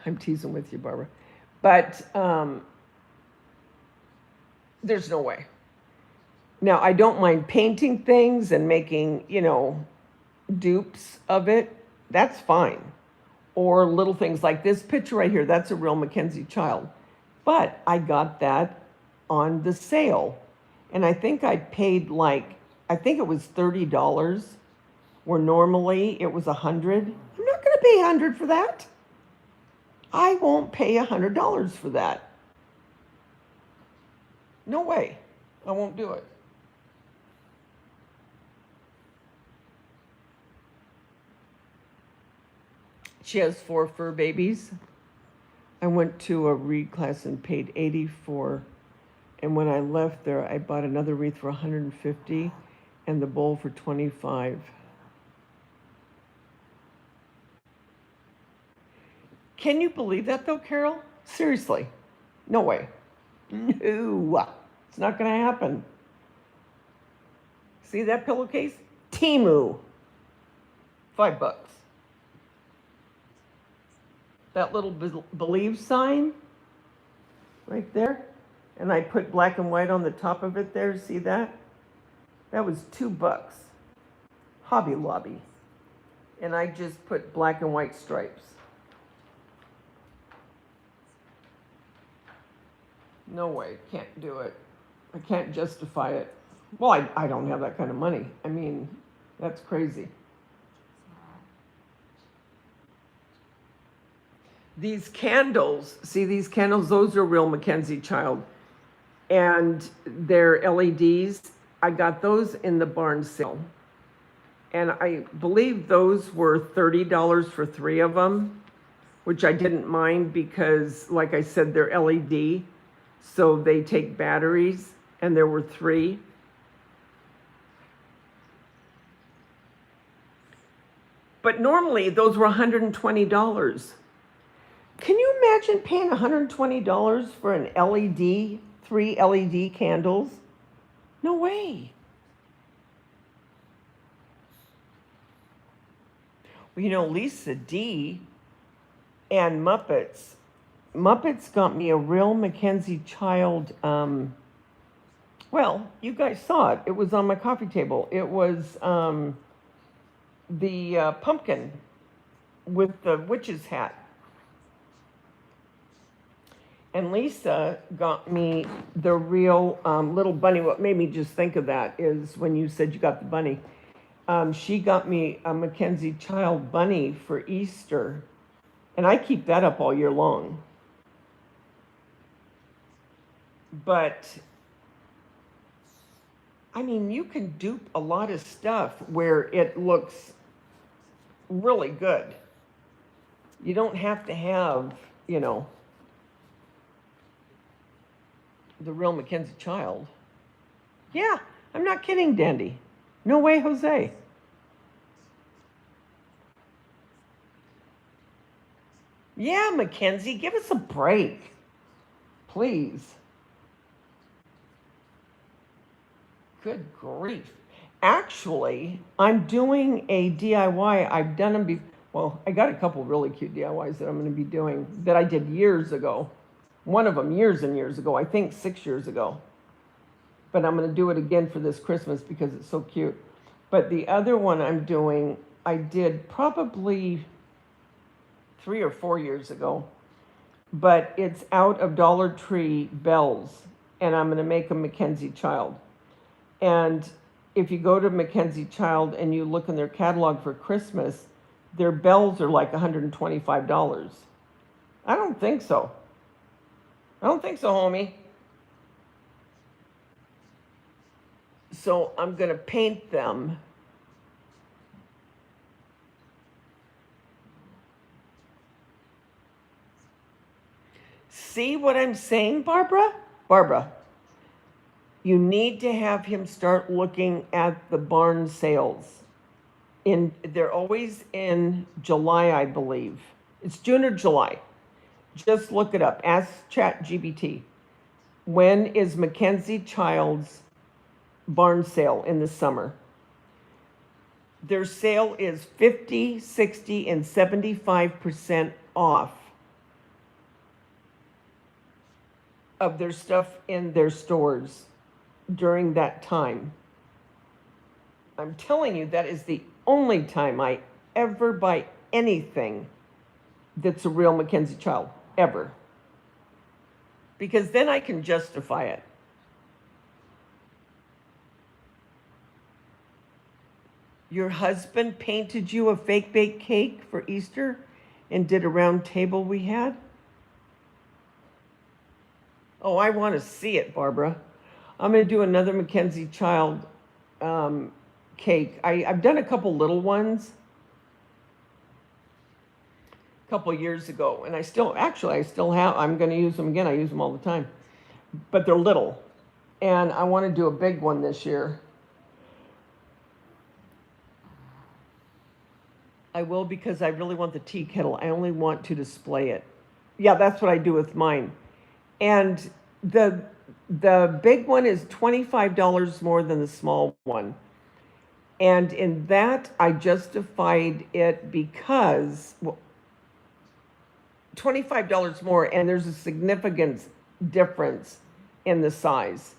I'm teasing with you, Barbara. But there's no way. Now, I don't mind painting things and making, dupes of it. That's fine. Or little things like this picture right here. That's a real Mackenzie child. But I got that on the sale. And I think I paid I think it was $30, where normally it was $100. I'm not going to pay $100 for that. I won't pay $100 for that. No way. I won't do it. She has 4 fur babies. I went to a reed class and paid $84. And when I left there, I bought another wreath for $150 and the bowl for $25. Can you believe that though, Carol? Seriously. No way. No. It's not going to happen. See that pillowcase? Temu. $5. That little believe sign right there. And I put black and white on the top of it there. See that? That was $2. Hobby Lobby. And I just put black and white stripes. No way. Can't do it. I can't justify it. Well, I don't have that kind of money. I mean, that's crazy. These candles, see these candles? Those are real Mackenzie child. And they're LEDs. I got those in the barn sale. And I believe those were $30 for 3 of them, which I didn't mind because, like I said, they're LED. So they take batteries, and there were 3. But normally those were $120. Can you imagine paying $120 for an LED, 3 LED candles? No way. Well, Lisa D and Muppets got me a real Mackenzie child. Well, you guys saw it. It was on my coffee table. It was the pumpkin with the witch's hat. And Lisa got me the real little bunny. What made me just think of that is when you said you got the bunny. She got me a Mackenzie child bunny for Easter. And I keep that up all year long. But, I mean, you can dupe a lot of stuff where it looks really good. You don't have to have, the real Mackenzie child. Yeah, I'm not kidding, Dandy. No way, Jose. Yeah, Mackenzie, give us a break. Please. Good grief. Actually, I'm doing a DIY. I've done them before. Well, I got a couple really cute DIYs that I'm going to be doing that I did years ago. One of them years and years ago, I think 6 years ago. But I'm going to do it again for this Christmas because it's so cute. But the other one I'm doing, I did probably 3 or 4 years ago. But it's out of Dollar Tree bells. And I'm going to make a Mackenzie child. And if you go to Mackenzie Child and you look in their catalog for Christmas, their bells are like $125. I don't think so. I don't think so, homie. So I'm going to paint them. See what I'm saying, Barbara? Barbara. You need to have him start looking at the barn sales. They're always in July, I believe. It's June or July. Just look it up. Ask ChatGPT. When is Mackenzie Child's barn sale in the summer? Their sale is 50, 60, and 75% off of their stuff in their stores. during that time. I'm telling you, that is the only time I ever buy anything that's a real Mackenzie child, ever. Because then I can justify it. Your husband painted you a fake baked cake for Easter and did a round table we had? Oh, I want to see it, Barbara. I'm going to do another Mackenzie child cake. I've done a couple little ones a couple years ago, and I still have. I'm going to use them again. I use them all the time, but they're little, and I want to do a big one this year. I will, because I really want the tea kettle. I only want to display it. Yeah, that's what I do with mine. And the big one is $25 more than the small one. And in that, I justified it because, well, $25 more, and there's a significant difference in the size.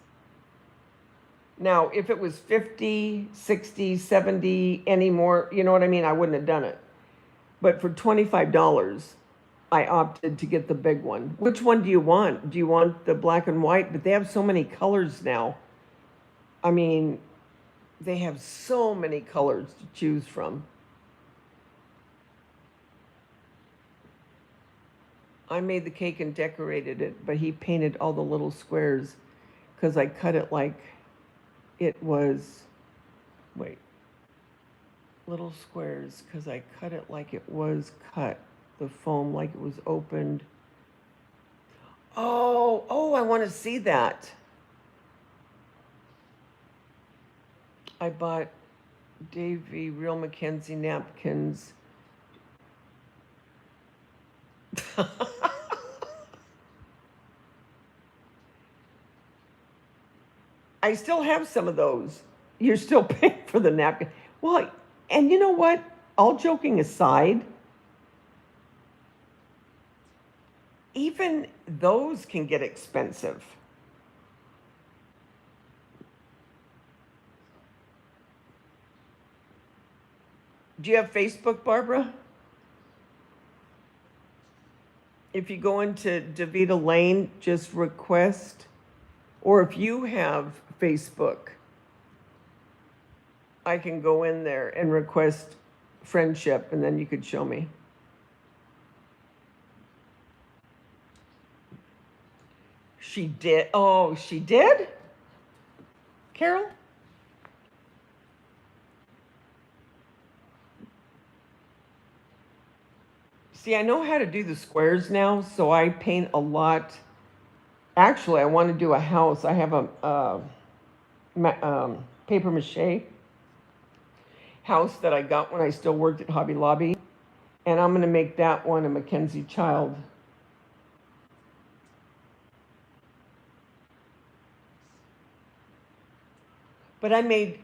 Now, if it was 50, 60, 70, any more, you know what I mean? I wouldn't have done it. But for $25, I opted to get the big one. Which one do you want? Do you want the black and white? But they have so many colors now. I mean, they have so many colors to choose from. I made the cake and decorated it, but he painted all the little squares because I cut it like it was, little squares, because I cut it like it was cut, the foam like it was opened. Oh, I want to see that. I bought Davy Real Mackenzie napkins. I still have some of those. You're still paying for the napkin. Well, and you know what? All joking aside, even those can get expensive. Do you have Facebook, Barbara? If you go into Daveda Lane, just request, or if you have Facebook, I can go in there and request friendship, and then you could show me. She did. Oh, she did? Carol? See, I know how to do the squares now, so I paint a lot. Actually, I want to do a house. I have a paper mache house that I got when I still worked at Hobby Lobby, and I'm going to make that one a Mackenzie child. But I've made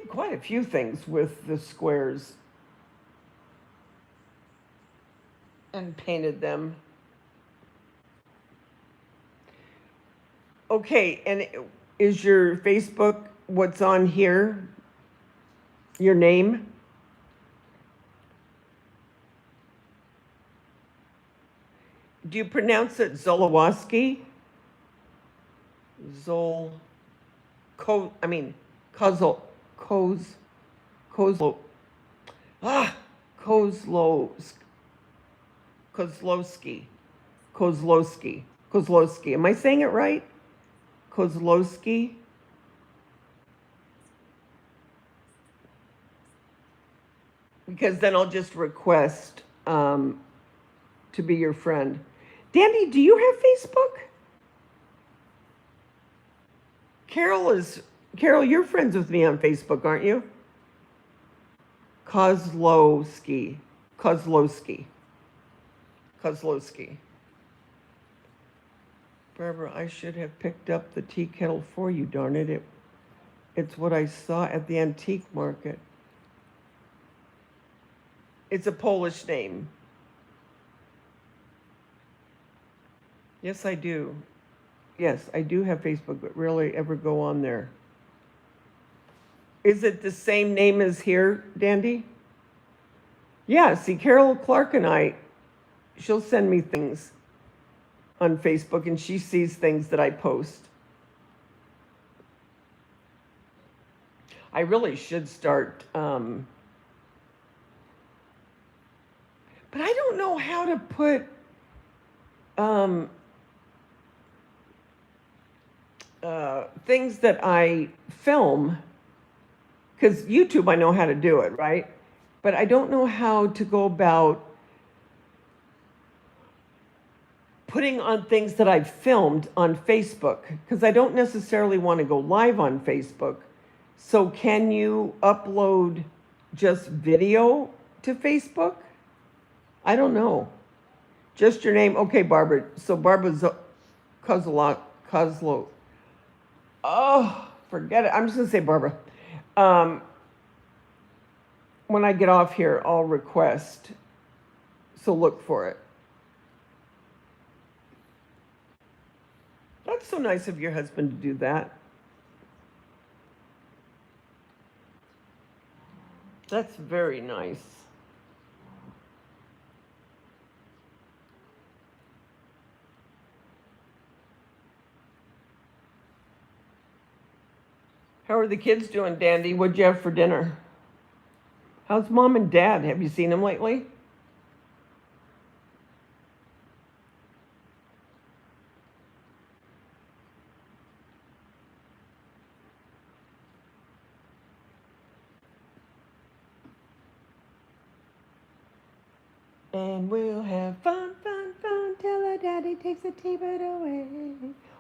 quite a few things with the squares and painted them. Okay, and is your Facebook what's on here? Your name? Do you pronounce it Zolowaski? Kozlowski. Kozlowski. Am I saying it right? Kozlowski? Because then I'll just request to be your friend. Dandy, do you have Facebook? Carol, you're friends with me on Facebook, aren't you? Kozlowski. Barbara, I should have picked up the tea kettle for you, darn it. It's what I saw at the antique market. It's a Polish name. Yes, I do. Yes, I do have Facebook, but rarely ever go on there. Is it the same name as here, Dandy? Yeah, see, Carol Clark and she'll send me things on Facebook and she sees things that I post. I really should start, but I don't know how to put things that I film, because YouTube, I know how to do it, right? But I don't know how to go about putting on things that I've filmed on Facebook, because I don't necessarily want to go live on Facebook. So can you upload just video to Facebook? I don't know. Just your name. Okay, Barbara. So Barbara's Kozlo. Oh, forget it. I'm just going to say Barbara. When I get off here, I'll request. So look for it. That's so nice of your husband to do that. That's very nice. How are the kids doing, Dandy? What'd you have for dinner? How's mom and dad? Have you seen them lately? And we'll have fun, fun, fun till our daddy takes the T-bird away.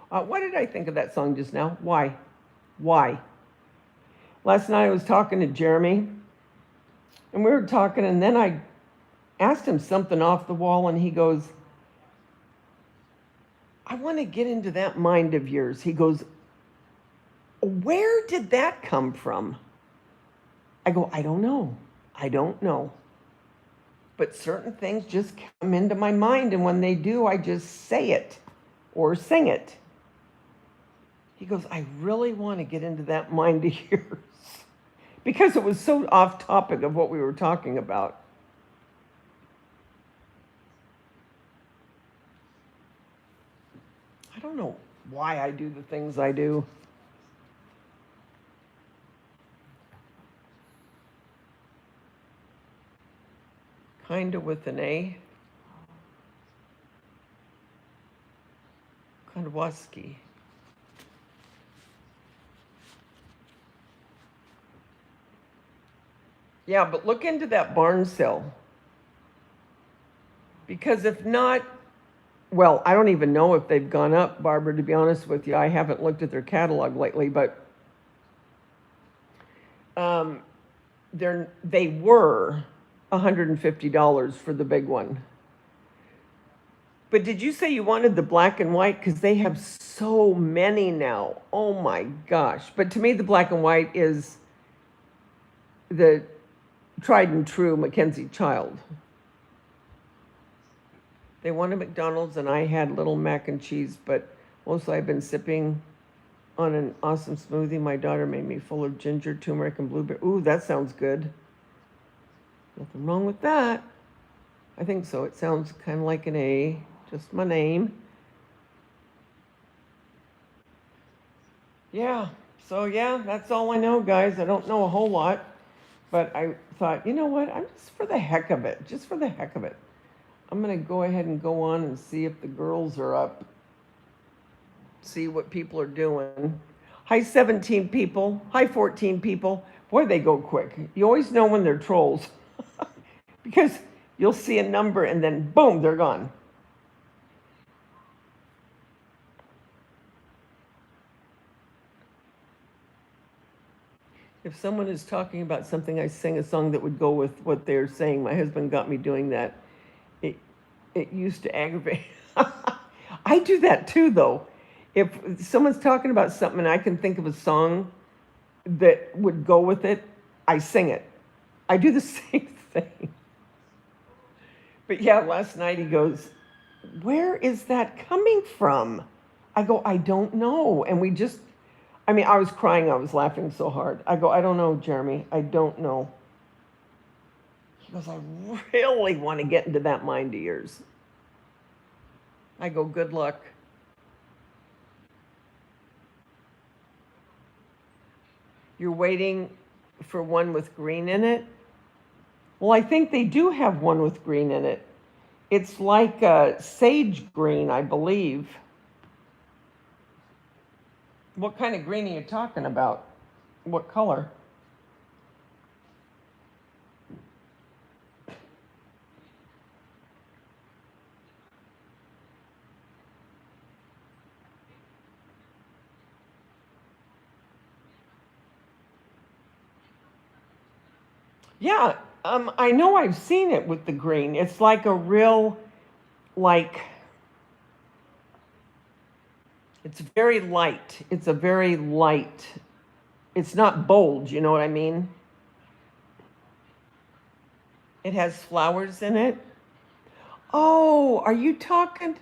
Why did I think of that song just now? Why? Why? Last night I was talking to Jeremy, and we were talking, and then I asked him something off the wall, and he goes, I want to get into that mind of yours. He goes, where did that come from? I go, I don't know. I don't know. But certain things just come into my mind, and when they do, I just say it or sing it. He goes, I really want to get into that mind of yours. Because it was so off topic of what we were talking about. I don't know why I do the things I do. Kinda with an A. Kondwaski. Yeah, but look into that barn sale. Because if not, well, I don't even know if they've gone up, Barbara, to be honest with you. I haven't looked at their catalog lately, but they were $150 for the big one. But did you say you wanted the black and white? Because they have so many now. Oh my gosh. But to me, the black and white is the tried and true Mackenzie Child. They wanted McDonald's, and I had little mac and cheese, but mostly I've been sipping on an awesome smoothie my daughter made me, full of ginger, turmeric, and blueberry. Ooh, that sounds good. Nothing wrong with that. I think so. It sounds kind of like an A, just my name. Yeah, so yeah, that's all I know, guys. I don't know a whole lot, but I thought, you know what? I'm just for the heck of it, I'm going to go ahead and go on and see if the girls are up, see what people are doing. Hi, 17 people. Hi, 14 people. Boy, they go quick. You always know when they're trolls because you'll see a number and then boom, they're gone. If someone is talking about something, I sing a song that would go with what they're saying. My husband got me doing that. It used to aggravate. I do that too, though. If someone's talking about something and I can think of a song that would go with it, I sing it. I do the same thing. But yeah, last night he goes, where is that coming from? I go, I don't know. And I mean, I was crying. I was laughing so hard. I go, I don't know, Jeremy. I don't know. He goes, I really want to get into that mind of yours. I go, good luck. You're waiting for one with green in it? Well, I think they do have one with green in it. It's like sage green, I believe. What kind of green are you talking about? What color? Yeah, I know I've seen it with the green. It's like a real, like, it's very light. It's a very light. It's not bold, you know what I mean? It has flowers in it. Oh, are you talking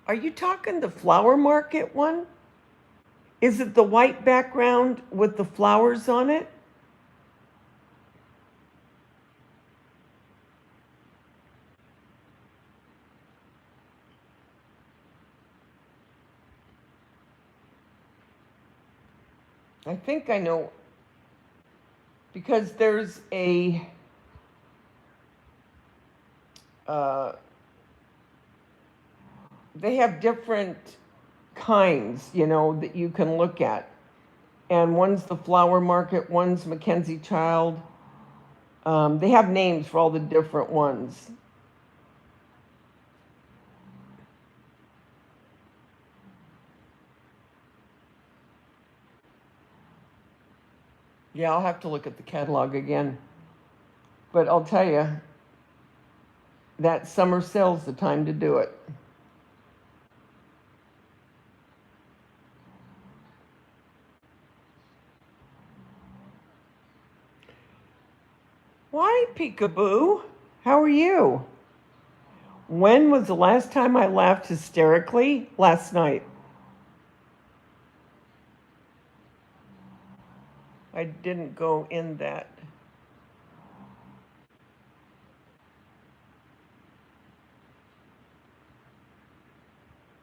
the flower market one? Is it the white background with the flowers on it? I think I know, because there's uh, they have different kinds, you know, that you can look at. And one's the flower market, one's Mackenzie Child. They have names for all the different ones. Yeah, I'll have to look at the catalog again. But I'll tell you, that summer sale's the time to do it. Why, peekaboo? How are you? When was the last time I laughed hysterically? Last night. I didn't go in that.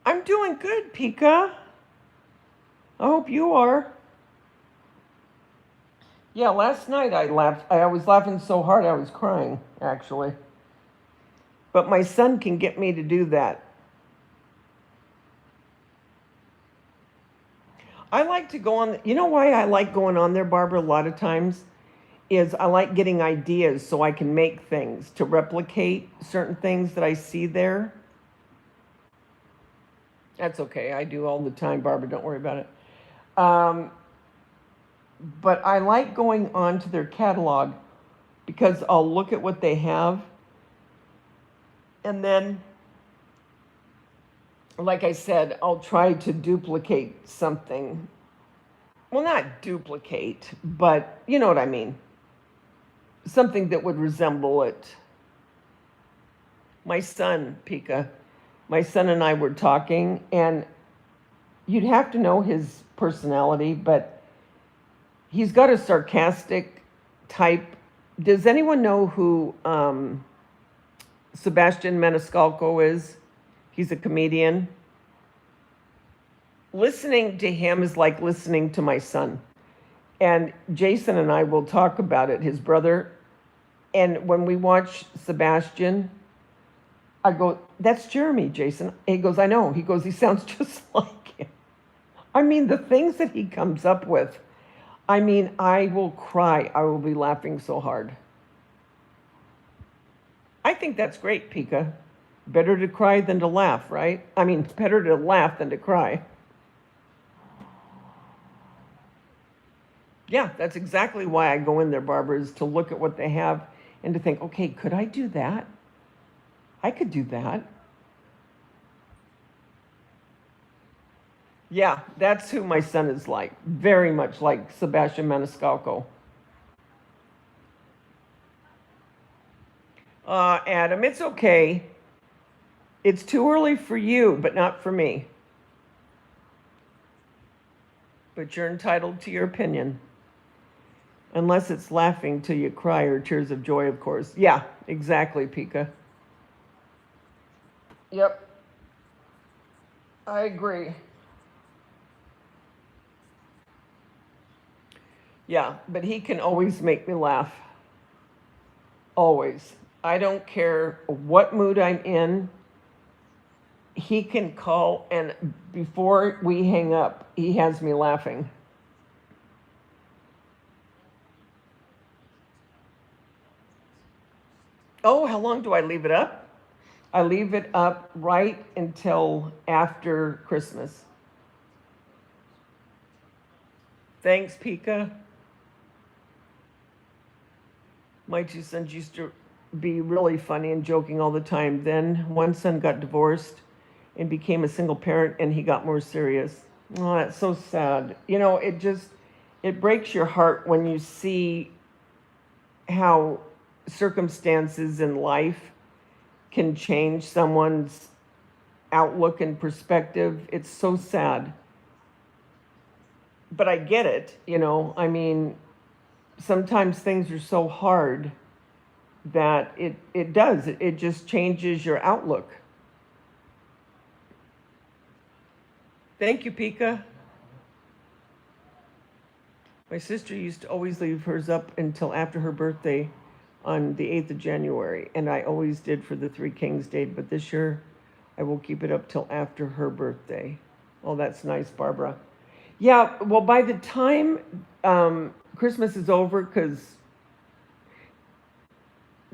I'm doing good, Pika. I hope you are. Yeah, last night I laughed. I was laughing so hard I was crying, actually. But my son can get me to do that. I like to go on. You know why I like going on there, Barbara, a lot of times? Is I like getting ideas so I can make things to replicate certain things that I see there. That's okay. I do all the time, Barbara. Don't worry about it. Um, but I like going on to their catalog because I'll look at what they have. And then, like I said, I'll try to duplicate something. Well, not duplicate, but you know what I mean. Something that would resemble it. My son, Pika, my son and I were talking, and you'd have to know his personality, but he's got a sarcastic type. Does anyone know who Sebastian Maniscalco is? He's a comedian. Listening to him is like listening to my son. And Jason and I will talk about it, his brother. And when we watch Sebastian, I go, that's Jeremy, Jason. He goes, I know. He goes, he sounds just like him. I mean, the things that he comes up with, I mean, I will cry. I will be laughing so hard. I think that's great, Pika. Better to cry than to laugh, right? I mean, better to laugh than to cry. Yeah, that's exactly why I go in there, Barbara, is to look at what they have and to think, okay, could I do that? I could do that. Yeah, that's who my son is like. Very much like Sebastian Maniscalco. Adam, it's okay. It's too early for you, but not for me. But you're entitled to your opinion. Unless it's laughing till you cry or tears of joy, of course. Yeah, exactly, Pika. Yep, I agree. Yeah, but he can always make me laugh. Always. I don't care what mood I'm in. He can call, and before we hang up, he has me laughing. Oh, how long do I leave it up? I leave it up right until after Christmas. Thanks, Pika. My two sons used to be really funny and joking all the time. Then one son got divorced and became a single parent, and he got more serious. Oh, that's so sad. It breaks your heart when you see how circumstances in life can change someone's outlook and perspective. It's so sad. But I get it, I mean, sometimes things are so hard that it just changes your outlook. Thank you, Pika. My sister used to always leave hers up until after her birthday on the 8th of January, and I always did for the Three Kings Day, but this year I will keep it up till after her birthday. Oh, that's nice, Barbara. Yeah, well, by the time Christmas is over, because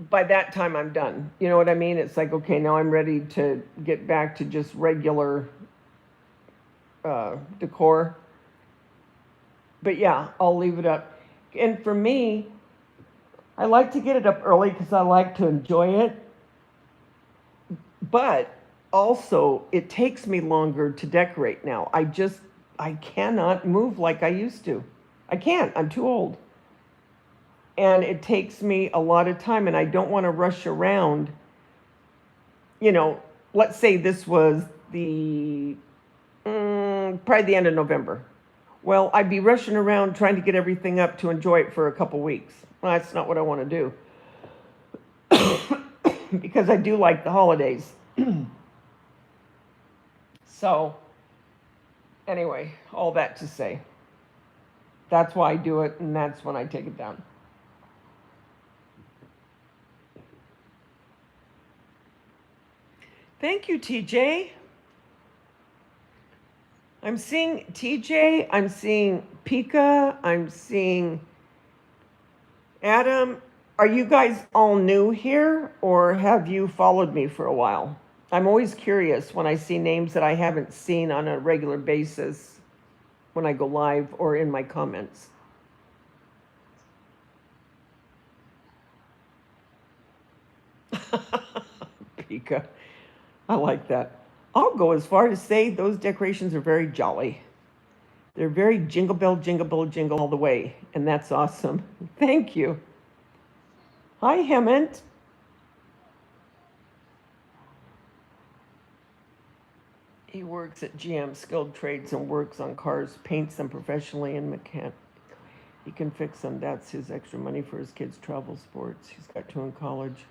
by that time I'm done. You know what I mean? It's like, okay, now I'm ready to get back to just regular decor. But yeah, I'll leave it up. And for me, I like to get it up early because I like to enjoy it. But also, it takes me longer to decorate now. I cannot move like I used to. I can't. I'm too old. And it takes me a lot of time, and I don't want to rush around. Let's say this was probably the end of November. Well, I'd be rushing around trying to get everything up to enjoy it for a couple weeks. Well, that's not what I want to do because I do like the holidays. So, anyway, all that to say, that's why I do it, and that's when I take it down. Thank you, TJ. I'm seeing TJ, I'm seeing Pika, I'm seeing Adam. Are you guys all new here, or have you followed me for a while? I'm always curious when I see names that I haven't seen on a regular basis when I go live or in my comments. Pika, I like that. I'll go as far as say those decorations are very jolly. They're very jingle bell, jingle all the way, and that's awesome. Thank you. Hi, Hemant. He works at GM Skilled Trades and works on cars, paints them professionally and mechanic. He can fix them. That's his extra money for his kids' travel sports. He's got two in college.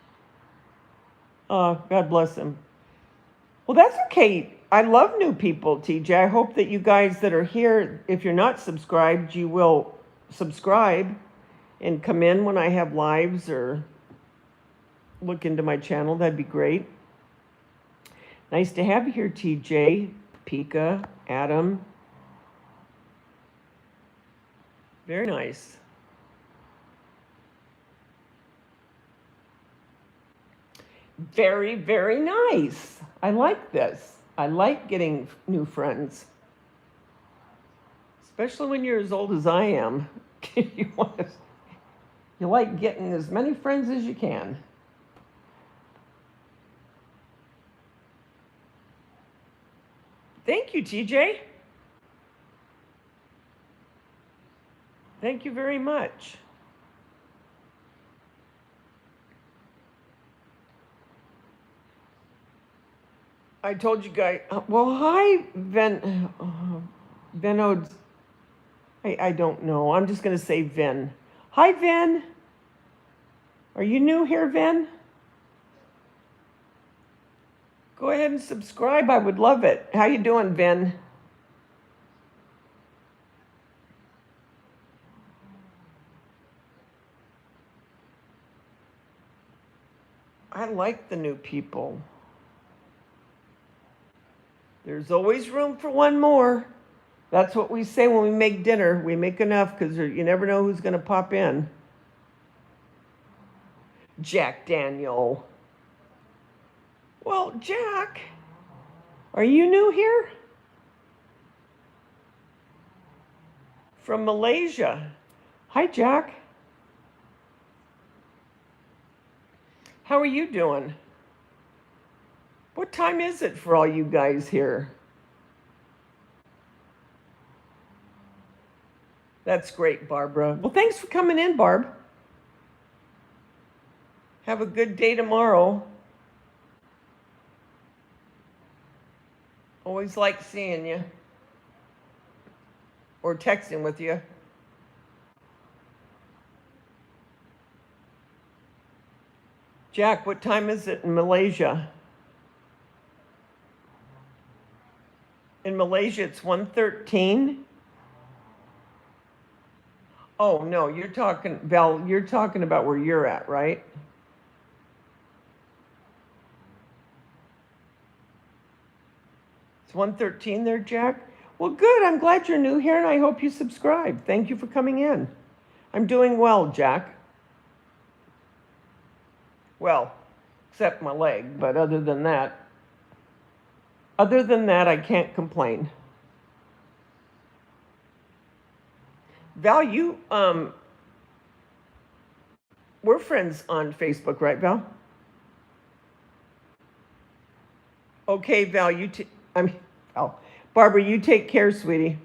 God bless him. Well, that's okay. I love new people, TJ. I hope that you guys that are here, if you're not subscribed, you will subscribe and come in when I have lives or look into my channel. That'd be great. Nice to have you here, TJ, Pika, Adam. Very nice. Very, very nice. I like this. I like getting new friends. Especially when you're as old as I am. you like getting as many friends as you can. Thank you, TJ. Thank you very much. I told you guys. Well, hi, Venod. I don't know. I'm just going to say Vin. Hi, Vin. Are you new here, Vin? Go ahead and subscribe. I would love it. How you doing, Vin? I like the new people. There's always room for one more. That's what we say when we make dinner. We make enough because you never know who's going to pop in. Jack Daniel. Well, Jack, are you new here? From Malaysia. Hi, Jack. How are you doing? What time is it for all you guys here? That's great, Barbara. Well, thanks for coming in, Barb. Have a good day tomorrow. Always like seeing you or texting with you. Jack, what time is it in Malaysia? In Malaysia, it's 1:13. Oh, no, you're talking, Val, you're talking about where you're at, right? It's 1:13 there, Jack? Well, good. I'm glad you're new here, and I hope you subscribe. Thank you for coming in. I'm doing well, Jack. Well, except my leg, but other than that, I can't complain. Val, we're friends on Facebook, right, Val? Okay, Val, Val, Barbara, you take care, sweetie.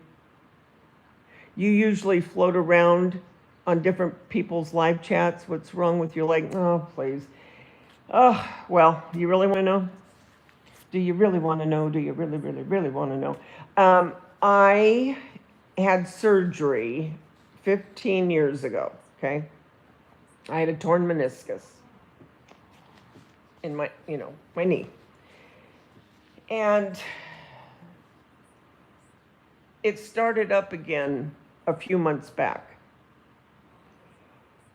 You usually float around on different people's live chats. What's wrong with your leg? Oh, please. Oh, well, you really want to know? Do you really want to know? Do you really, really, really want to know? I had surgery 15 years ago, okay? I had a torn meniscus in my knee. And it started up again a few months back.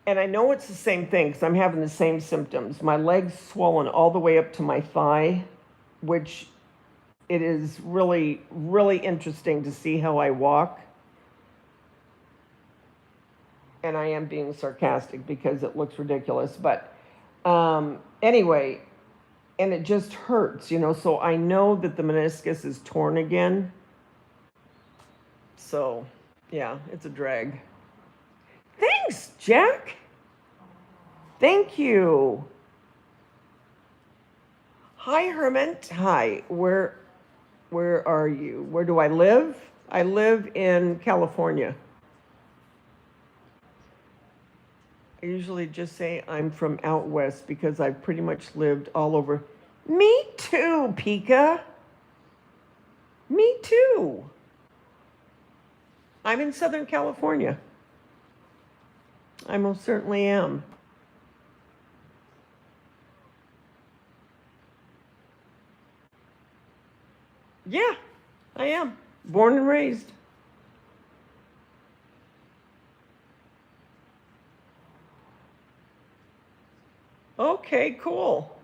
And I know it's the same thing because I'm having the same symptoms. My leg's swollen all the way up to my thigh, which it is really, really interesting to see how I walk. And I am being sarcastic because it looks ridiculous. But anyway, and it just hurts, so I know that the meniscus is torn again. So, yeah, it's a drag. Thanks, Jack. Thank you. Hi, Herman. Hi. Where are you? Where do I live? I live in California. I usually just say I'm from out west because I've pretty much lived all over. Me too, Pika. Me too. I'm in Southern California. I most certainly am. Yeah, I am. Born and raised. Okay, cool.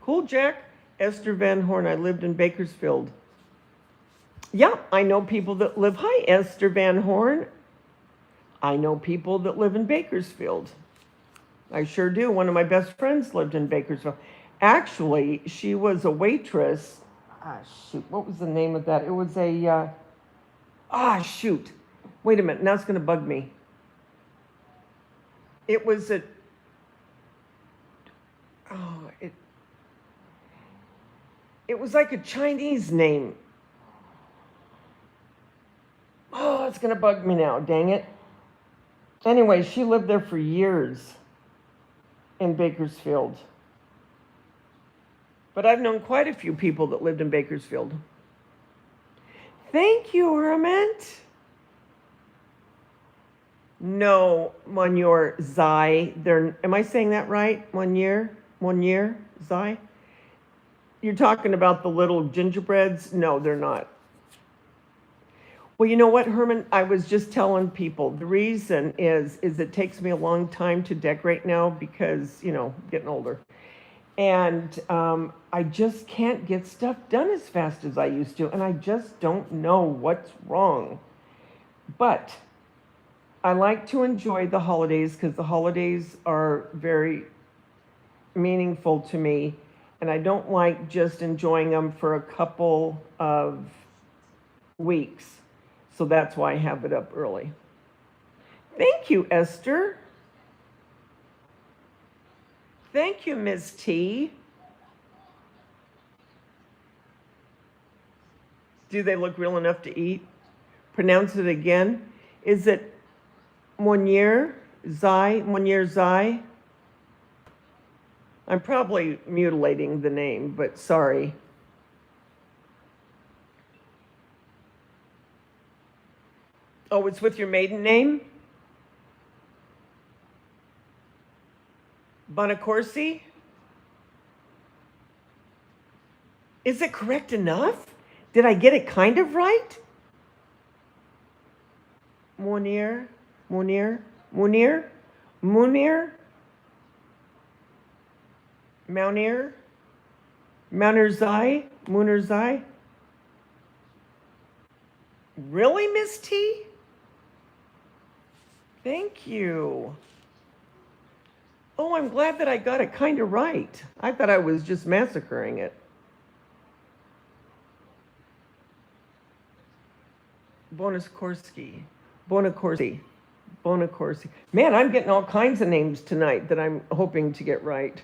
Cool, Jack. Esther Van Horn. I lived in Bakersfield. Yeah, I know people that live. Hi, Esther Van Horn. I know people that live in Bakersfield. I sure do. One of my best friends lived in Bakersfield. Actually, she was a waitress. Shoot, what was the name of that? It was shoot. Wait a minute, now it's going to bug me. It was it was like a Chinese name. Oh, it's going to bug me now, dang it. Anyway, she lived there for years in Bakersfield. But I've known quite a few people that lived in Bakersfield. Thank you, Hermit. No, Monsieur Zai. Am I saying that right? Monsieur Zai. You're talking about the little gingerbreads? No, they're not. Well, you know what, Herman? I was just telling people the reason is it takes me a long time to decorate now because getting older, and I just can't get stuff done as fast as I used to, and I just don't know what's wrong. But I like to enjoy the holidays because the holidays are very meaningful to me, and I don't like just enjoying them for a couple of weeks. So that's why I have it up early. Thank you, Esther. Thank you, Ms. T. Do they look real enough to eat? Pronounce it again. Is it Monier Zai? I'm probably mutilating the name, but sorry. Oh, it's with your maiden name? Bonacorsi? Is it correct enough? Did I get it kind of right? Munir? Munir? Munerzai? Really, Miss T? Thank you. Oh, I'm glad that I got it kind of right. I thought I was just massacring it. Bonacorsi. Man, I'm getting all kinds of names tonight that I'm hoping to get right.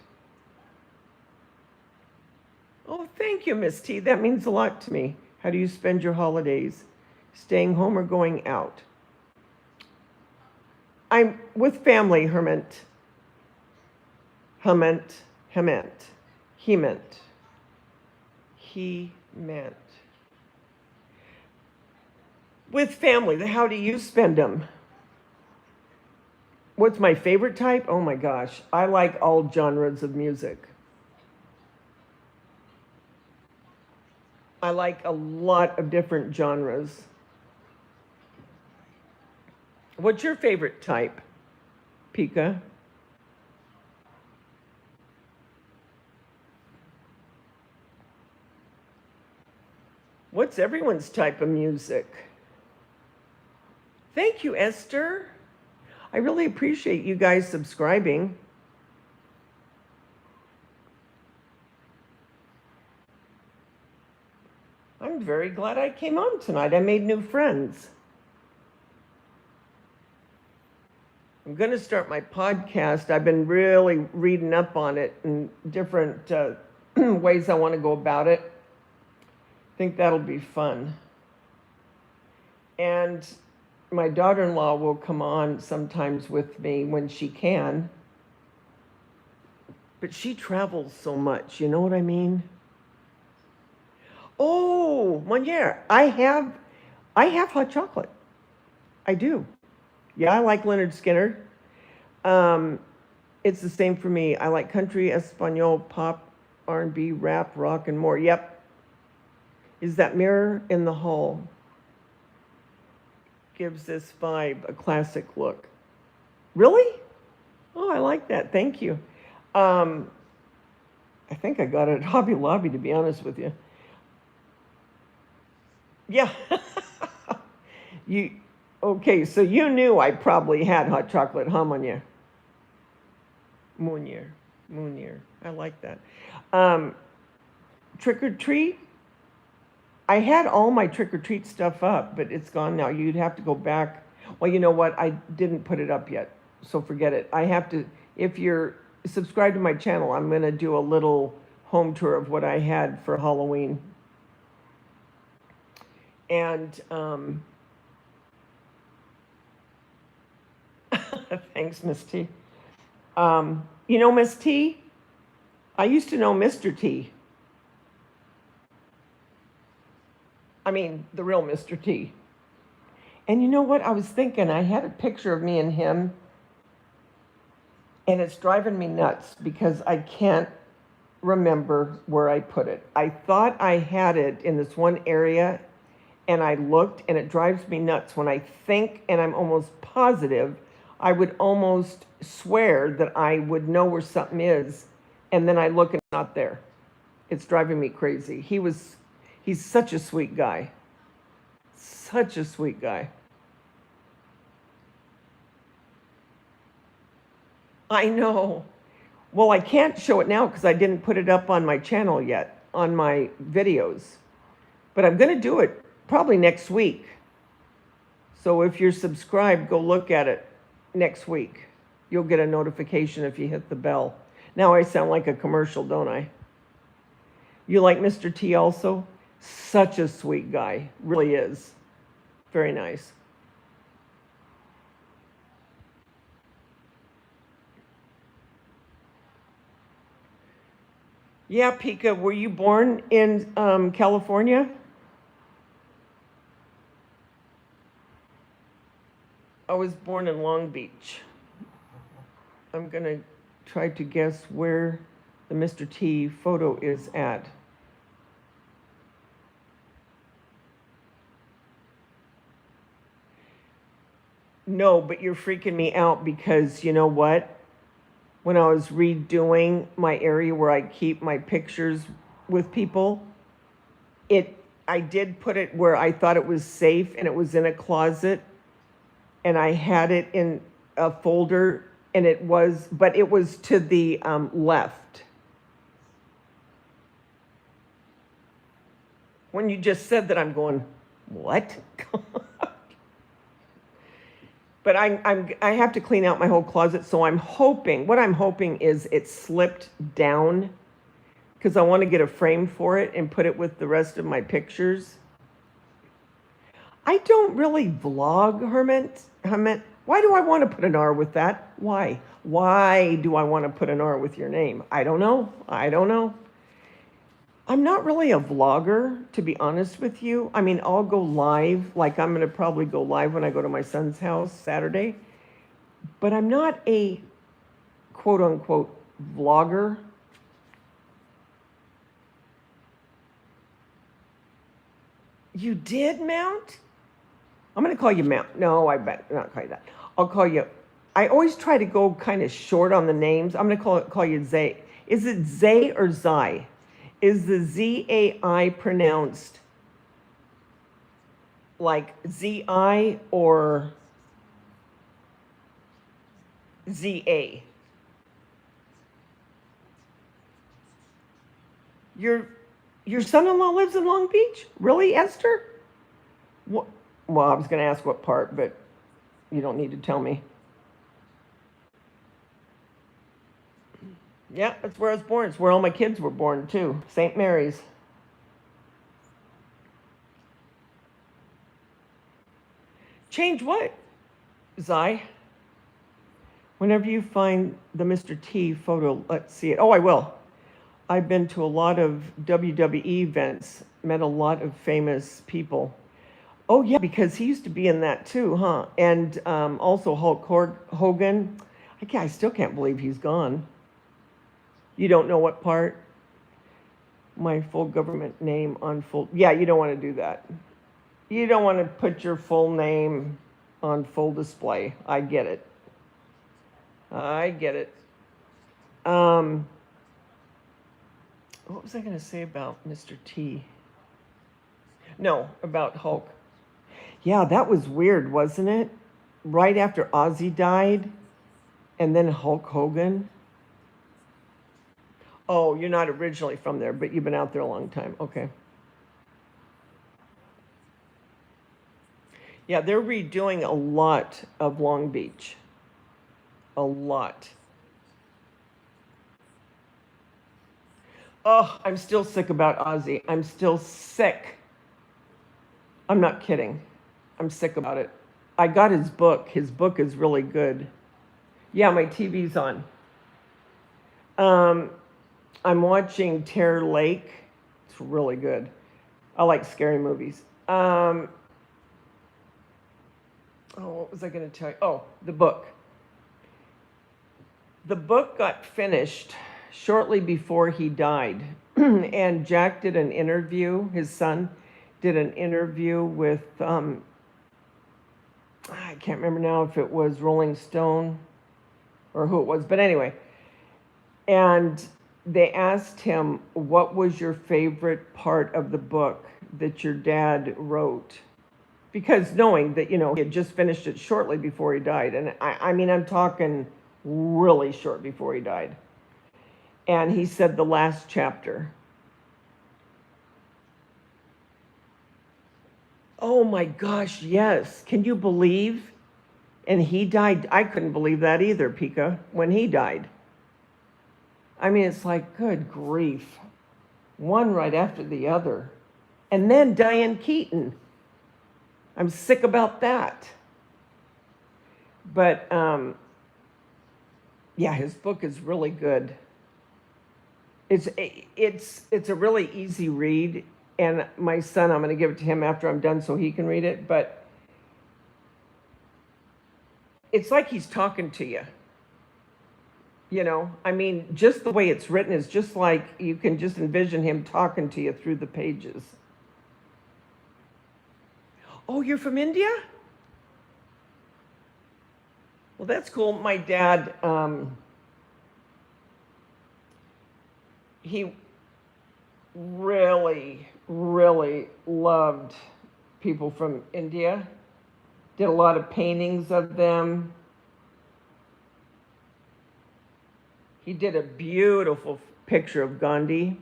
Oh, thank you, Miss T. That means a lot to me. How do you spend your holidays? Staying home or going out? I'm with family, Hement. With family, how do you spend them? What's my favorite type? Oh my gosh, I like all genres of music. I like a lot of different genres. What's your favorite type, Pika? What's everyone's type of music? Thank you, Esther. I really appreciate you guys subscribing. I'm very glad I came on tonight. I made new friends. I'm going to start my podcast. I've been really reading up on it and different ways I want to go about it. I think that'll be fun. And my daughter-in-law will come on sometimes with me when she can. But she travels so much, you know what I mean? Oh, Monier, I have hot chocolate. I do. Yeah, I like Leonard Skinner. It's the same for me. I like country, Espanol, pop, R&B, rap, rock, and more. Yep. Is that mirror in the hall? Gives this vibe a classic look. Really? Oh, I like that. Thank you. I think I got it at Hobby Lobby, to be honest with you. Yeah. Okay, so you knew I probably had hot chocolate, huh, Mounier? Mounier. I like that. Trick or treat? I had all my trick or treat stuff up, but it's gone now. You'd have to go back. Well, you know what? I didn't put it up yet, so forget it. I have to, if you're subscribed to my channel, I'm going to do a little home tour of what I had for Halloween. And thanks, Miss T. You know Miss T? I used to know Mr. T. I mean, the real Mr. T. And you know what? I was thinking, I had a picture of me and him, and it's driving me nuts because I can't remember where I put it. I thought I had it in this one area, and I looked, and it drives me nuts when I think, and I'm almost positive, I would almost swear that I would know where something is, and then I look and it's not there. It's driving me crazy. He's such a sweet guy. Such a sweet guy. I know. Well, I can't show it now because I didn't put it up on my channel yet, on my videos. But I'm going to do it probably next week. So if you're subscribed, go look at it next week. You'll get a notification if you hit the bell. Now I sound like a commercial, don't I? You like Mr. T also? Such a sweet guy. Really is. Very nice. Yeah, Pika, were you born in California? I was born in Long Beach. I'm going to try to guess where the Mr. T photo is at. No, but you're freaking me out because you know what? When I was redoing my area where I keep my pictures with people, I did put it where I thought it was safe, and it was in a closet, and I had it in a folder, and it was to the left. When you just said that, I'm going, what? But I have to clean out my whole closet, so what I'm hoping is it slipped down, because I want to get a frame for it and put it with the rest of my pictures. I don't really vlog, Hermit. Why do I want to put an R with that? Why? Why do I want to put an R with your name? I don't know. I'm not really a vlogger, to be honest with you. I mean, I'll go live, like I'm going to probably go live when I go to my son's house Saturday. But I'm not a quote unquote vlogger. You did, Mount? I'm going to call you Mount. No, I bet not call you that. I'll call you. I always try to go kind of short on the names. I'm going to call you Zay. Is it Zay or Zai? Is the Z-A-I pronounced like Z-I or Z-A? Your son-in-law lives in Long Beach? Really, Esther? What? Well, I was going to ask what part, but you don't need to tell me. Yeah, that's where I was born. It's where all my kids were born, too. St. Mary's. Change what, Zai? Whenever you find the Mr. T photo, let's see it. Oh, I will. I've been to a lot of WWE events, met a lot of famous people. Oh, yeah, because he used to be in that too, huh? And also Hulk Hogan. I still can't believe he's gone. You don't know what part? My full government name on full. Yeah, you don't want to do that. You don't want to put your full name on full display. I get it. What was I going to say about Mr. T? No, about Hulk. Yeah, that was weird, wasn't it? Right after Ozzy died, and then Hulk Hogan. Oh, you're not originally from there, but you've been out there a long time. Okay. Yeah, they're redoing a lot of Long Beach. A lot. Oh, I'm still sick about Ozzy. I'm still sick. I'm not kidding. I'm sick about it. I got his book. His book is really good. Yeah, my TV's on. I'm watching Terror Lake. It's really good. I like scary movies. Oh, what was I going to tell you? Oh, the book. The book got finished shortly before he died. And Jack did an interview, his son did an interview with, I can't remember now if it was Rolling Stone or who it was, but anyway. And they asked him, what was your favorite part of the book that your dad wrote? Because knowing that, he had just finished it shortly before he died. And I mean, I'm talking really short before he died. And he said the last chapter. Oh my gosh, yes. Can you believe? And he died. I couldn't believe that either, Pika, when he died. I mean, it's like, good grief. One right after the other. And then Diane Keaton. I'm sick about that. But yeah, his book is really good. It's a really easy read, and my son, I'm going to give it to him after I'm done so he can read it, but it's like he's talking to you. I mean, just the way it's written is just like you can just envision him talking to you through the pages. Oh, you're from India? Well, that's cool. My dad, he really, really loved people from India. Did a lot of paintings of them. He did a beautiful picture of Gandhi.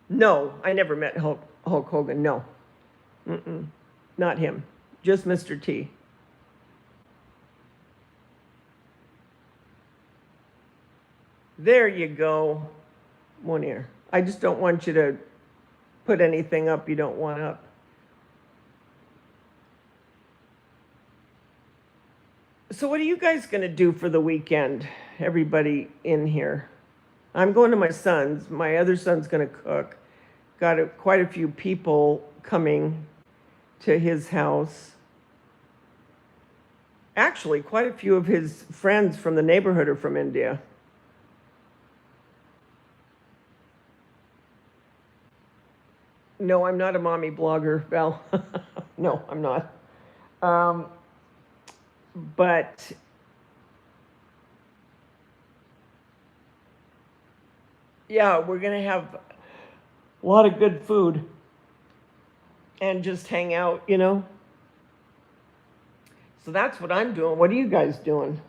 No, I never met Hulk Hogan. No. Not him. Just Mr. T. There you go, Munir. I just don't want you to put anything up you don't want up. So what are you guys going to do for the weekend, everybody in here? I'm going to my son's. My other son's going to cook. Got quite a few people coming to his house. Actually, quite a few of his friends from the neighborhood are from India. No, I'm not a mommy blogger, Val. No, I'm not. But yeah, we're going to have a lot of good food and just hang out, So that's what I'm doing. What are you guys doing?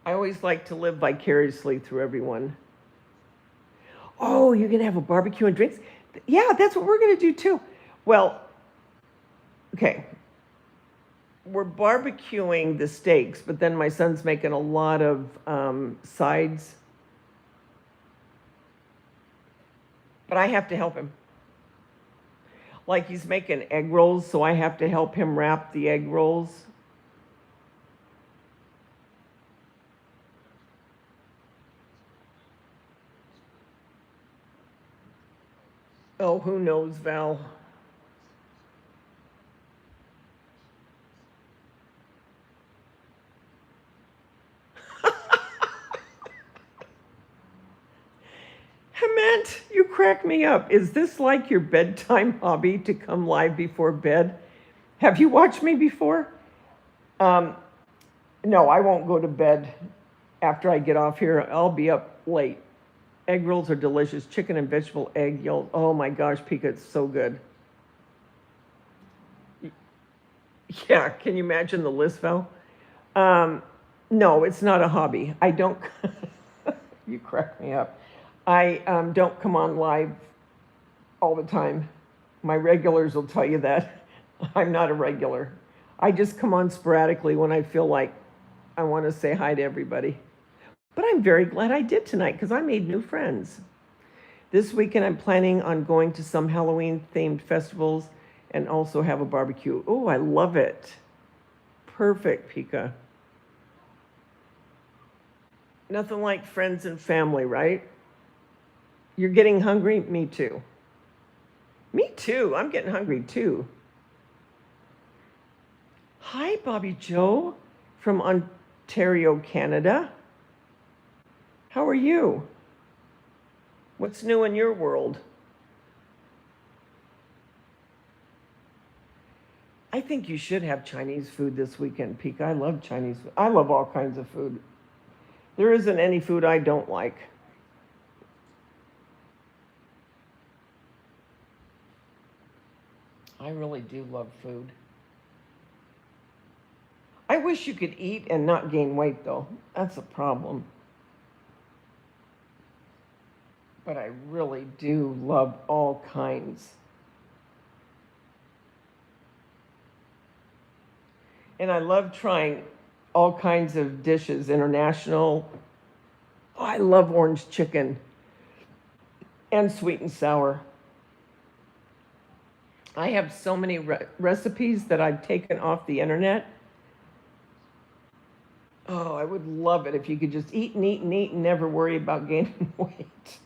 I always like to live vicariously through everyone. Oh, you're going to have a barbecue and drinks? Yeah, that's what we're going to do too. Well, okay. We're barbecuing the steaks, but then my son's making a lot of sides. But I have to help him. Like he's making egg rolls, so I have to help him wrap the egg rolls. Oh, who knows, Val? Hement, you crack me up. Is this like your bedtime hobby to come live before bed? Have you watched me before? No, I won't go to bed after I get off here. I'll be up late. Egg rolls are delicious. Chicken and vegetable egg yolk. Oh my gosh, Pika, it's so good. Yeah, can you imagine the list, Val? No, it's not a hobby. I don't. You crack me up. I don't come on live all the time. My regulars will tell you that. I'm not a regular. I just come on sporadically when I feel like I want to say hi to everybody. But I'm very glad I did tonight because I made new friends. This weekend, I'm planning on going to some Halloween-themed festivals and also have a barbecue. Oh, I love it. Perfect, Pika. Nothing like friends and family, right? You're getting hungry? Me too. Me too. I'm getting hungry too. Hi, Bobby Joe from Ontario, Canada. How are you? What's new in your world? I think you should have Chinese food this weekend, Pika. I love Chinese food. I love all kinds of food. There isn't any food I don't like. I really do love food. I wish you could eat and not gain weight, though. That's a problem. But I really do love all kinds. And I love trying all kinds of dishes, international. Oh, I love orange chicken and sweet and sour. I have so many recipes that I've taken off the internet. Oh, I would love it if you could just eat and eat and eat and never worry about gaining weight.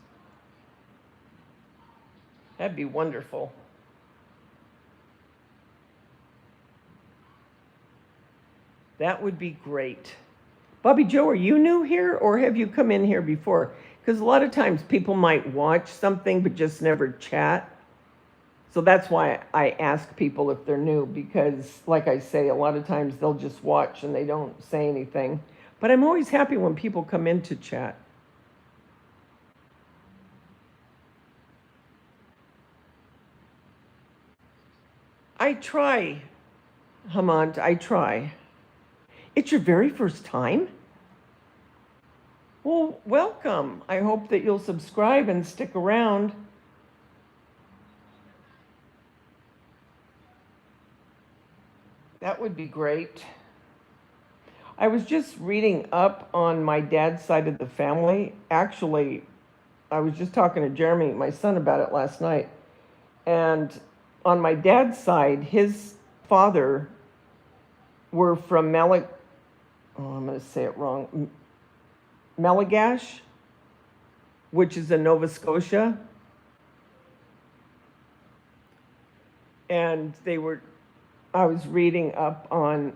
That'd be wonderful. That would be great. Bobby Joe, are you new here or have you come in here before? Because a lot of times people might watch something but just never chat. So that's why I ask people if they're new, because like I say, a lot of times they'll just watch and they don't say anything. But I'm always happy when people come in to chat. I try, Hamant, I try. It's your very first time? Well, welcome. I hope that you'll subscribe and stick around. That would be great. I was just reading up on my dad's side of the family. Actually, I was just talking to Jeremy, my son, about it last night. And on my dad's side, his father were from I'm going to say it wrong, Melagash, which is in Nova Scotia. And I was reading up on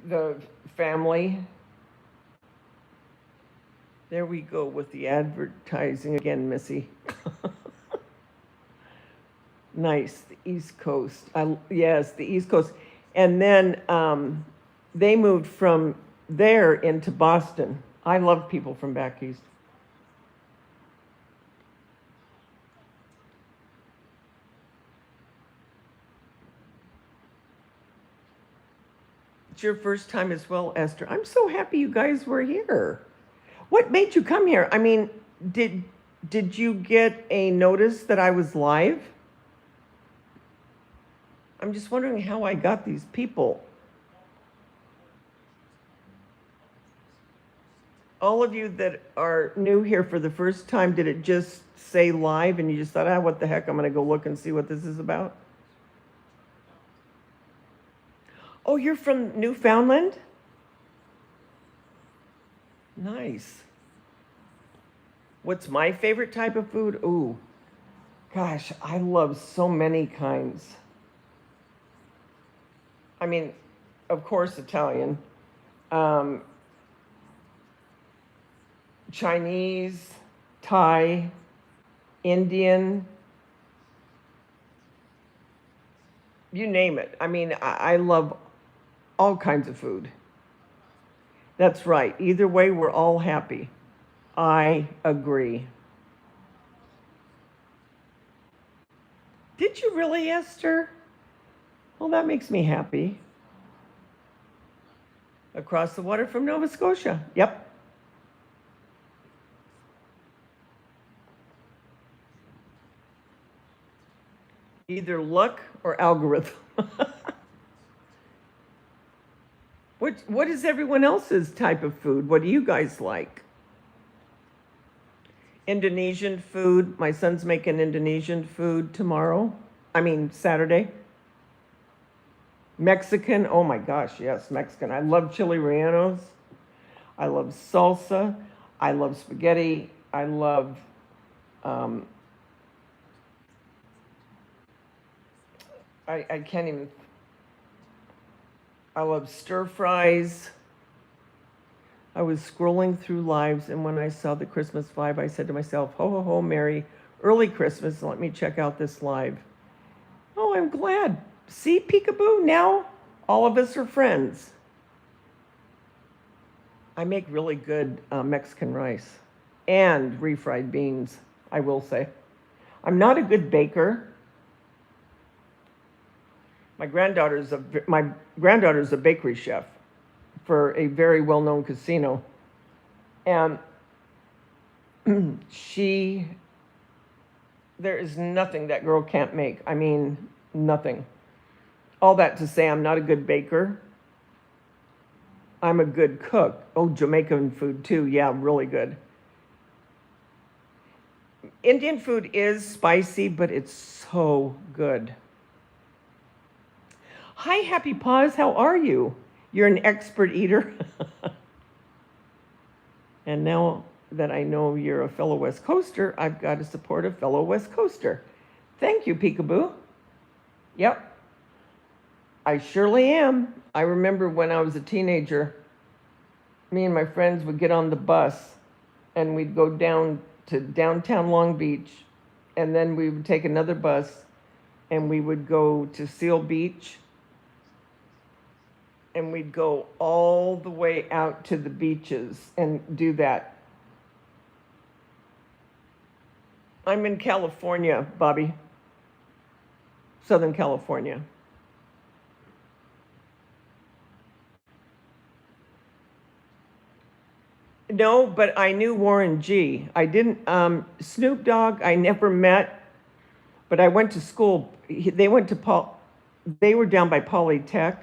the family. There we go with the advertising again, Missy. Nice, the East Coast. Yes, the East Coast. And then they moved from there into Boston. I love people from back east. It's your first time as well, Esther. I'm so happy you guys were here. What made you come here? I mean, did you get a notice that I was live? I'm just wondering how I got these people. All of you that are new here for the first time, did it just say live and you just thought, what the heck, I'm going to go look and see what this is about? Oh, you're from Newfoundland? Nice. What's my favorite type of food? Ooh, gosh, I love so many kinds. I mean, of course, Italian, Chinese, Thai, Indian, you name it. I mean, I love all kinds of food. That's right. Either way, we're all happy. I agree. Did you really, Esther? Well, that makes me happy. Across the water from Nova Scotia. Yep. Either luck or algorithm. What is everyone else's type of food? What do you guys like? Indonesian food. My son's making Indonesian food tomorrow. Saturday. Mexican. Oh my gosh, yes, Mexican. I love chili rellenos. I love salsa. I love spaghetti. I love I can't even. I love stir fries. I was scrolling through lives, and when I saw the Christmas vibe, I said to myself, ho, ho, ho, Merry early Christmas. Let me check out this live. Oh, I'm glad. See, peekaboo, now all of us are friends. I make really good Mexican rice and refried beans, I will say. I'm not a good baker. My granddaughter's a bakery chef for a very well-known casino. And there is nothing that girl can't make. I mean, nothing. All that to say, I'm not a good baker. I'm a good cook. Oh, Jamaican food too. Yeah, really good. Indian food is spicy, but it's so good. Hi, Happy Paws. How are you? You're an expert eater. And now that I know you're a fellow West Coaster, I've got to support a fellow West Coaster. Thank you, Peekaboo. Yep, I surely am. I remember when I was a teenager, me and my friends would get on the bus and we'd go down to downtown Long Beach, and then we would take another bus and we would go to Seal Beach, and we'd go all the way out to the beaches and do that. I'm in California, Bobby. Southern California. No, but I knew Warren G. I didn't, Snoop Dogg, I never met, but I went to school. They were down by Polytech,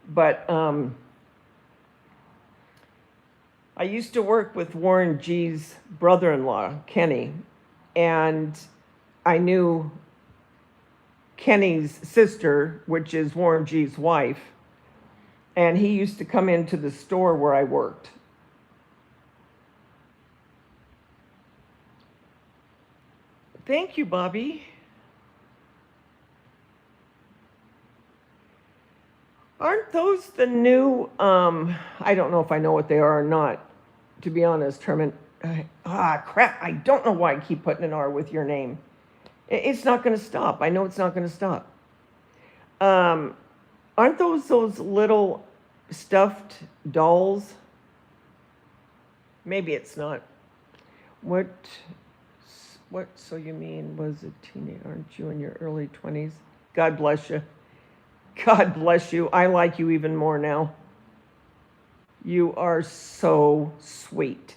but I used to work with Warren G's brother-in-law, Kenny, and I knew Kenny's sister, which is Warren G's wife, and he used to come into the store where I worked. Thank you, Bobby. Aren't those the new, I don't know if I know what they are or not, to be honest, Herman. Crap, I don't know why I keep putting an R with your name. It's not going to stop. I know it's not going to stop. Aren't those little stuffed dolls? Maybe it's not. What, so you mean was a teenager? Aren't you in your early 20s? God bless you. God bless you. I like you even more now. You are so sweet.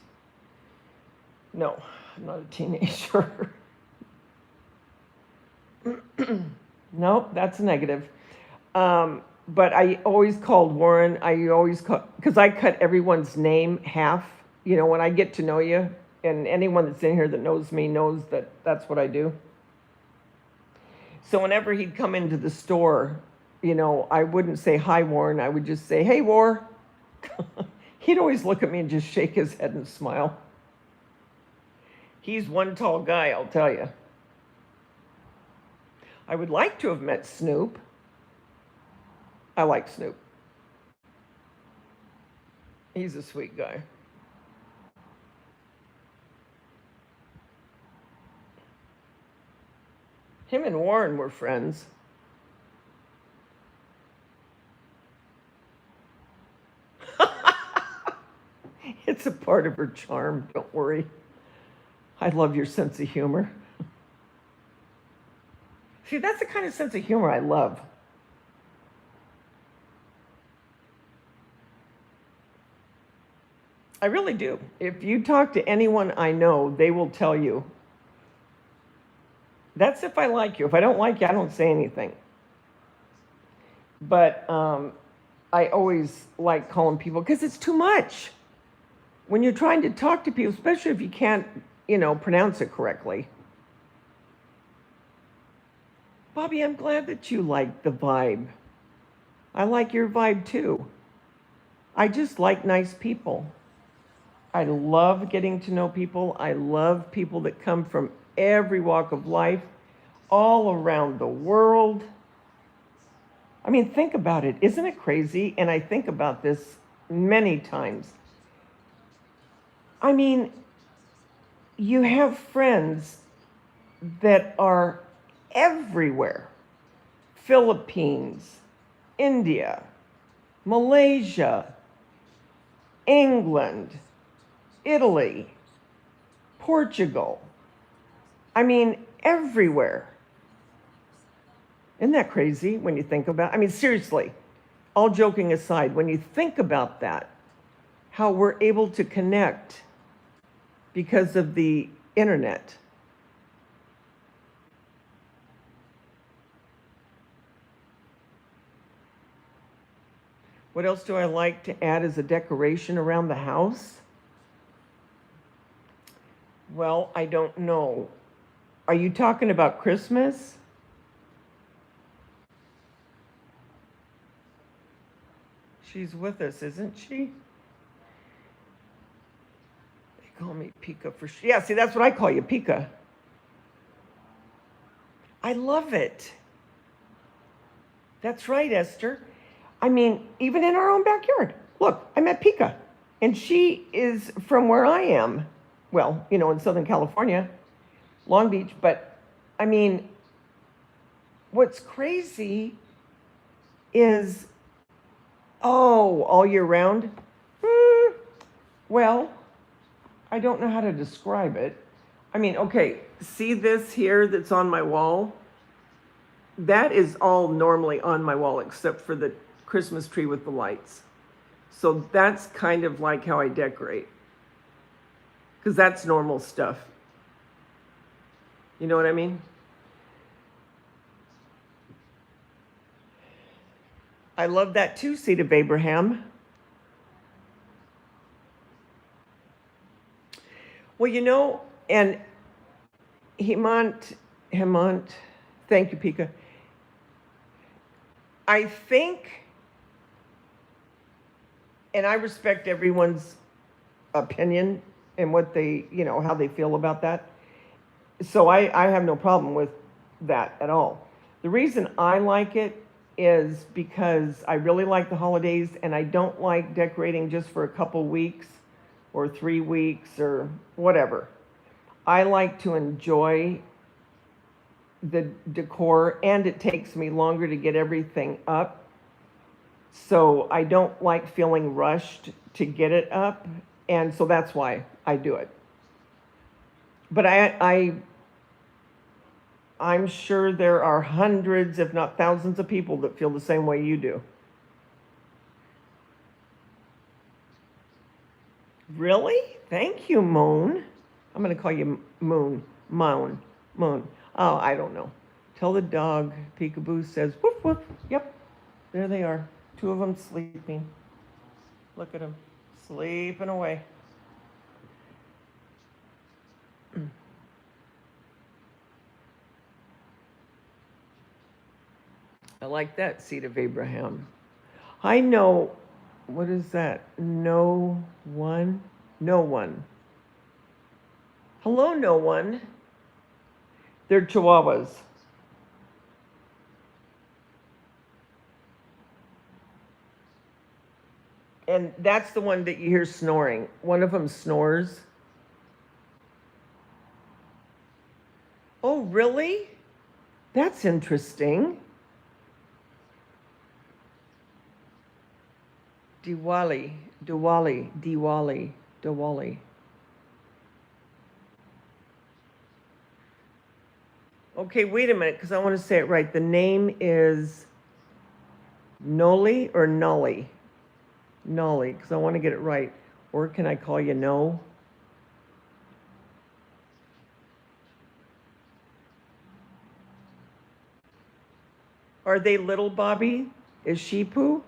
No, I'm not a teenager. No, that's a negative. But I always called Warren, because I cut everyone's name half. You know, when I get to know you, and anyone that's in here that knows me knows that that's what I do. So whenever he'd come into the store, you know, I wouldn't say, hi, Warren. I would just say, hey, War. He'd always look at me and just shake his head and smile. He's one tall guy, I'll tell you. I would like to have met Snoop. I like Snoop. He's a sweet guy. Him and Warren were friends. It's a part of her charm, don't worry. I love your sense of humor. See, that's the kind of sense of humor I love. I really do. If you talk to anyone I know, they will tell you. That's if I like you. If I don't like you, I don't say anything. But I always like calling people, because it's too much. When you're trying to talk to people, especially if you can't, you know, pronounce it correctly. Bobby, I'm glad that you like the vibe. I like your vibe too. I just like nice people. I love getting to know people. I love people that come from every walk of life, all around the world. I mean, think about it. Isn't it crazy? And I think about this many times. I mean, you have friends that are everywhere: Philippines, India, Malaysia, England, Italy, Portugal. I mean, everywhere. Isn't that crazy when you think about it? I mean, seriously, all joking aside, when you think about that, how we're able to connect because of the internet. What else do I like to add as a decoration around the house? Well, I don't know. Are you talking about Christmas? She's with us, isn't she? They call me Pika for sure. Yeah, see, that's what I call you, Pika. I love it. That's right, Esther. I mean, even in our own backyard. Look, I met Pika, and she is from where I am. Well, in Southern California, Long Beach. But I mean, what's crazy is, all year round? Well, I don't know how to describe it. I mean, okay, see this here that's on my wall? That is all normally on my wall except for the Christmas tree with the lights. So that's kind of like how I decorate, because that's normal stuff. You know what I mean? I love that too, Seed of Abraham. Well, and Hemant, thank you, Pika. I think, and I respect everyone's opinion and what they, how they feel about that. So I have no problem with that at all. The reason I like it is because I really like the holidays, and I don't like decorating just for a couple weeks or 3 weeks or whatever. I like to enjoy the decor, and it takes me longer to get everything up. So I don't like feeling rushed to get it up, and so that's why I do it. But I'm sure there are hundreds, if not thousands, of people that feel the same way you do. Really? Thank you, Moon. I'm going to call you Moon. Moon. Oh, I don't know. Tell the dog, Peekaboo says, woof, woof. Yep, there they are. 2 of them sleeping. Look at them, sleeping away. I like that, Seed of Abraham. I know, what is that? No one? No one. Hello, no one. They're Chihuahuas. And that's the one that you hear snoring. One of them snores. Oh, really? That's interesting. Diwali. Okay, wait a minute, because I want to say it right. The name is Noli or Nolly? Nolly, because I want to get it right. Or can I call you No? Are they little, Bobby? Is she poo?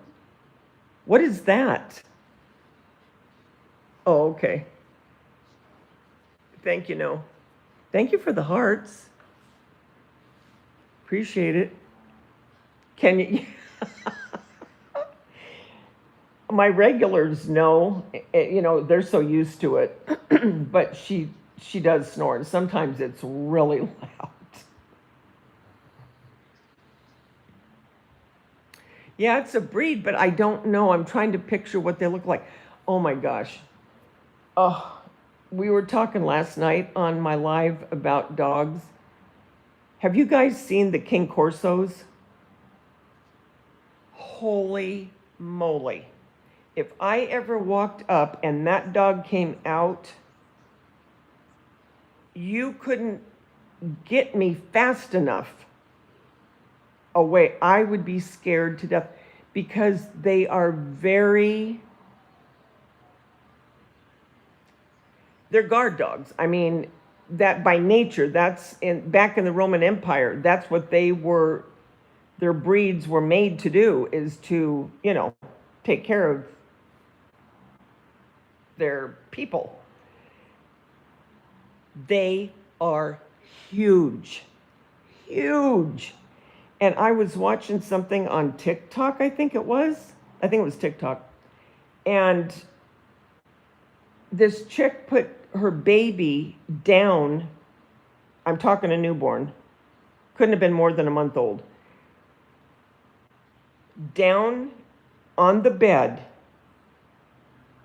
What is that? Oh, okay. Thank you, No. Thank you for the hearts. Appreciate it. Can you? My regulars know, they're so used to it, but she does snore, and sometimes it's really loud. Yeah, it's a breed, but I don't know. I'm trying to picture what they look like. Oh my gosh. Oh, we were talking last night on my live about dogs. Have you guys seen the King Corsos? Holy moly. If I ever walked up and that dog came out, you couldn't get me fast enough away. I would be scared to death because they are they're guard dogs. I mean, that by nature, that's back in the Roman Empire, that's what they were, their breeds were made to do, is to, take care of their people. They are huge, huge. And I was watching something on TikTok, I think it was TikTok. And this chick put her baby down. I'm talking a newborn. Couldn't have been more than a month old. Down on the bed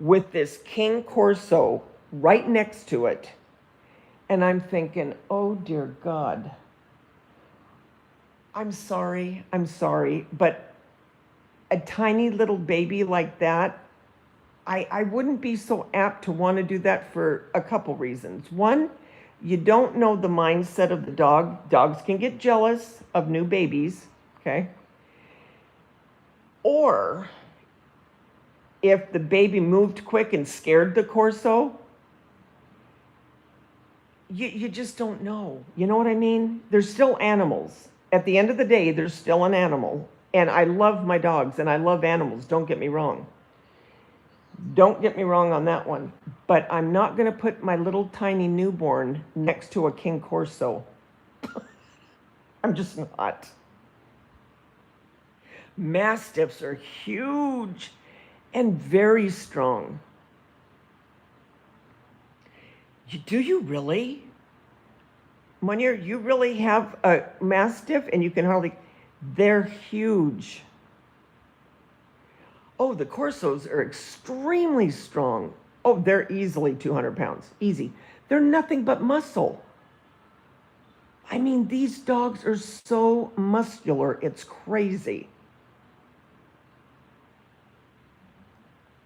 with this King Corso right next to it. And I'm thinking, oh dear God. I'm sorry, but a tiny little baby like that, I wouldn't be so apt to want to do that for a couple reasons. One, you don't know the mindset of the dog. Dogs can get jealous of new babies, okay? Or if the baby moved quick and scared the Corso, you just don't know. You know what I mean? They're still animals. At the end of the day, they're still an animal. And I love my dogs and I love animals. Don't get me wrong. Don't get me wrong on that one. But I'm not going to put my little tiny newborn next to a King Corso. I'm just not. Mastiffs are huge and very strong. Do you really? Munir, you really have a Mastiff and you can hardly, they're huge. Oh, the Corsos are extremely strong. Oh, they're easily 200 pounds, easy. They're nothing but muscle. I mean, these dogs are so muscular, it's crazy.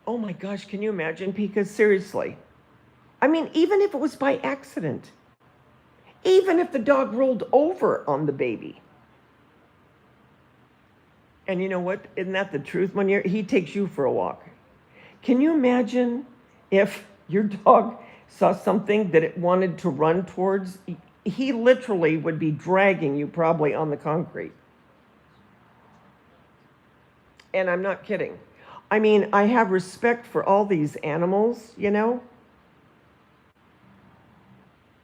Oh my gosh, can you imagine, Pika? Seriously. I mean, even if it was by accident, even if the dog rolled over on the baby. And you know what? Isn't that the truth? When he takes you for a walk. Can you imagine if your dog saw something that it wanted to run towards? He literally would be dragging you probably on the concrete. And I'm not kidding. I mean, I have respect for all these animals, you know?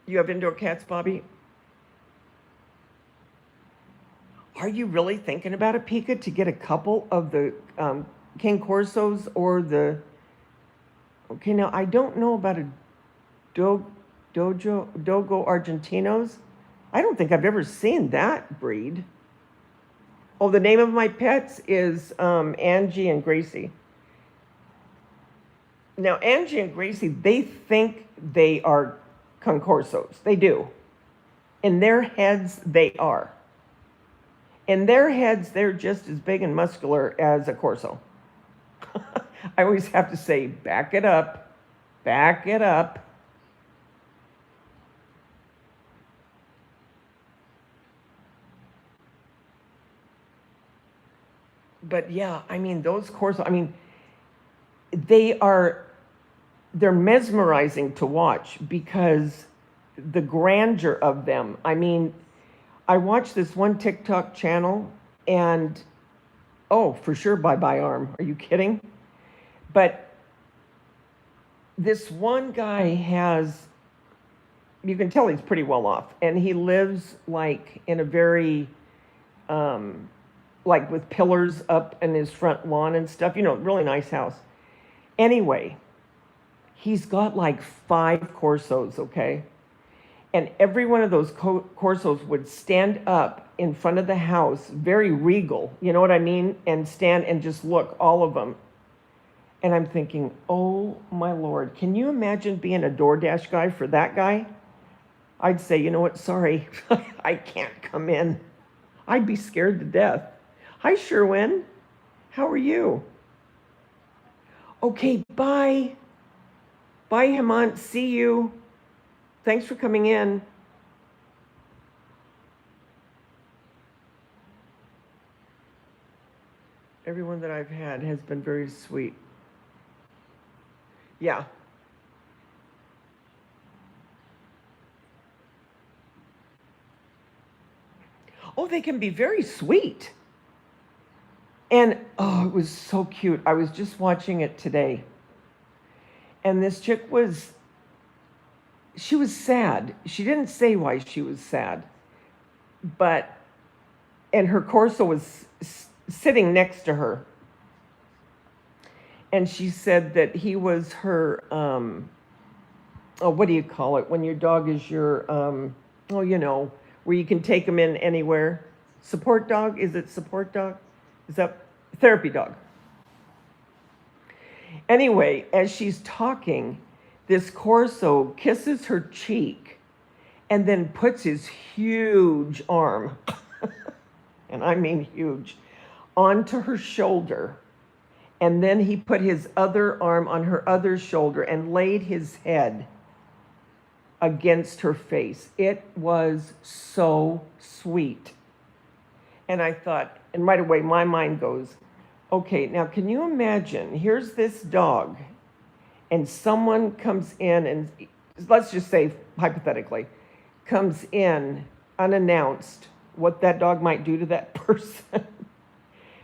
You have indoor cats, Bobby? Are you really thinking about it, Pika, to get a couple of the King Corsos or the... Okay, now I don't know about a Dogo Argentinos. I don't think I've ever seen that breed. Oh, the name of my pets is Angie and Gracie. Now, Angie and Gracie, they think they are Concorsos. They do. In their heads, they are. In their heads, they're just as big and muscular as a Corso. I always have to say, back it up, back it up. But yeah, I mean, those Corso, I mean, they're mesmerizing to watch because the grandeur of them. I mean, I watched this one TikTok channel and, oh, for sure, bye-bye arm. Are you kidding? But this one guy has, you can tell he's pretty well off, and he lives like in a very, like with pillars up in his front lawn and stuff, you know, really nice house. Anyway, he's got like 5 Corsos, okay? And every one of those Corsos would stand up in front of the house, very regal, you know what I mean? And stand and just look, all of them. And I'm thinking, oh my Lord, can you imagine being a DoorDash guy for that guy? I'd say, you know what, sorry, I can't come in. I'd be scared to death. Hi, Sherwin. How are you? Okay, bye. Bye, Hemant. See you. Thanks for coming in. Everyone that I've had has been very sweet. Yeah. Oh, they can be very sweet. And oh, it was so cute. I was just watching it today. And this chick she was sad. She didn't say why she was sad. And her Corso was sitting next to her. And she said that he was her, what do you call it? When your dog is your, where you can take him in anywhere. Support dog? Is it support dog? Is that therapy dog? Anyway, as she's talking, this Corso kisses her cheek and then puts his huge arm, and I mean huge, onto her shoulder. And then he put his other arm on her other shoulder and laid his head against her face. It was so sweet. And I thought, and right away my mind goes, okay, now can you imagine, here's this dog, and someone comes in and, let's just say hypothetically, comes in unannounced, what that dog might do to that person.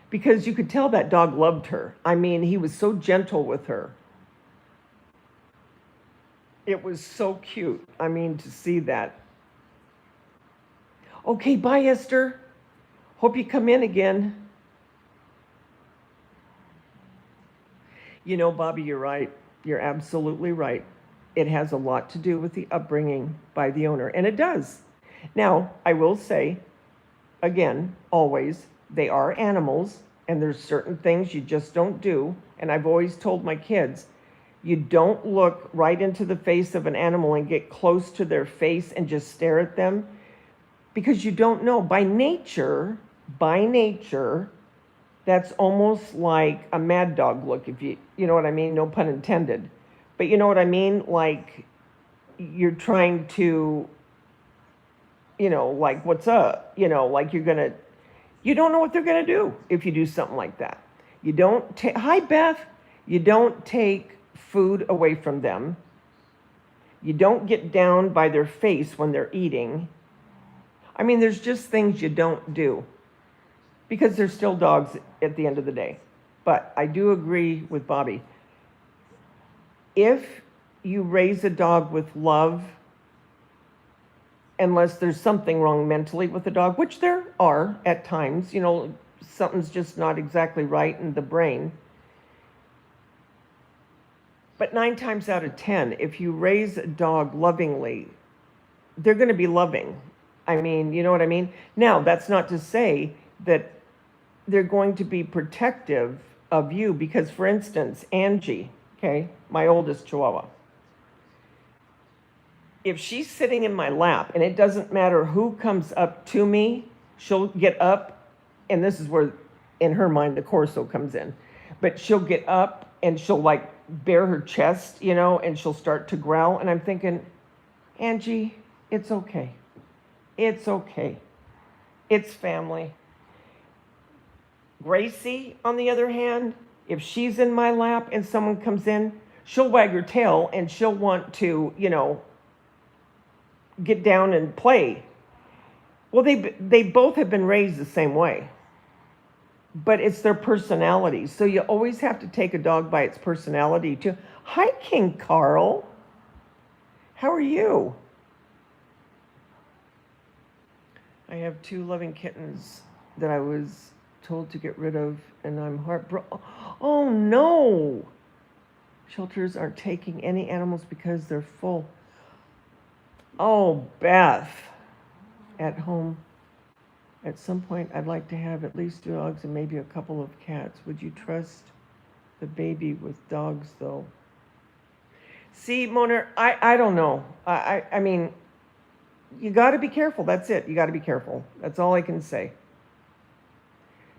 Because you could tell that dog loved her. I mean, he was so gentle with her. It was so cute. I mean, to see that. Okay, bye, Esther. Hope you come in again. You know, Bobby, you're right. You're absolutely right. It has a lot to do with the upbringing by the owner, and it does. Now, I will say, again, always, they are animals, and there's certain things you just don't do. And I've always told my kids, you don't look right into the face of an animal and get close to their face and just stare at them, because you don't know. By nature, that's almost like a mad dog look, if you know what I mean, no pun intended. But you know what I mean? Like you're trying to, like, what's up? Like you don't know what they're gonna do if you do something like that. You don't take, hi Beth, you don't take food away from them. You don't get down by their face when they're eating. I mean, there's just things you don't do because they're still dogs at the end of the day. But I do agree with Bobby. If you raise a dog with love, unless there's something wrong mentally with the dog, which there are at times, something's just not exactly right in the brain. But 9 times out of 10, if you raise a dog lovingly, they're going to be loving. I mean, you know what I mean? Now, that's not to say that they're going to be protective of you, because, for instance, Angie, okay, my oldest Chihuahua, if she's sitting in my lap, and it doesn't matter who comes up to me, she'll get up, and this is where, in her mind, the Corso comes in. But she'll get up, and she'll, like, bare her chest, and she'll start to growl, and I'm thinking, Angie, it's okay. It's okay. It's family. Gracie, on the other hand, if she's in my lap and someone comes in, she'll wag her tail, and she'll want to, get down and play. Well, they both have been raised the same way, but it's their personalities. So you always have to take a dog by its personality too. Hi, King Carl. How are you? I have 2 loving kittens that I was told to get rid of, and I'm heartbroken. Oh no! Shelters aren't taking any animals because they're full. Oh, Beth, at home. At some point, I'd like to have at least 2 dogs and maybe a couple of cats. Would you trust the baby with dogs, though? See, Mona, I don't know. I mean, you got to be careful. That's it. You got to be careful. That's all I can say.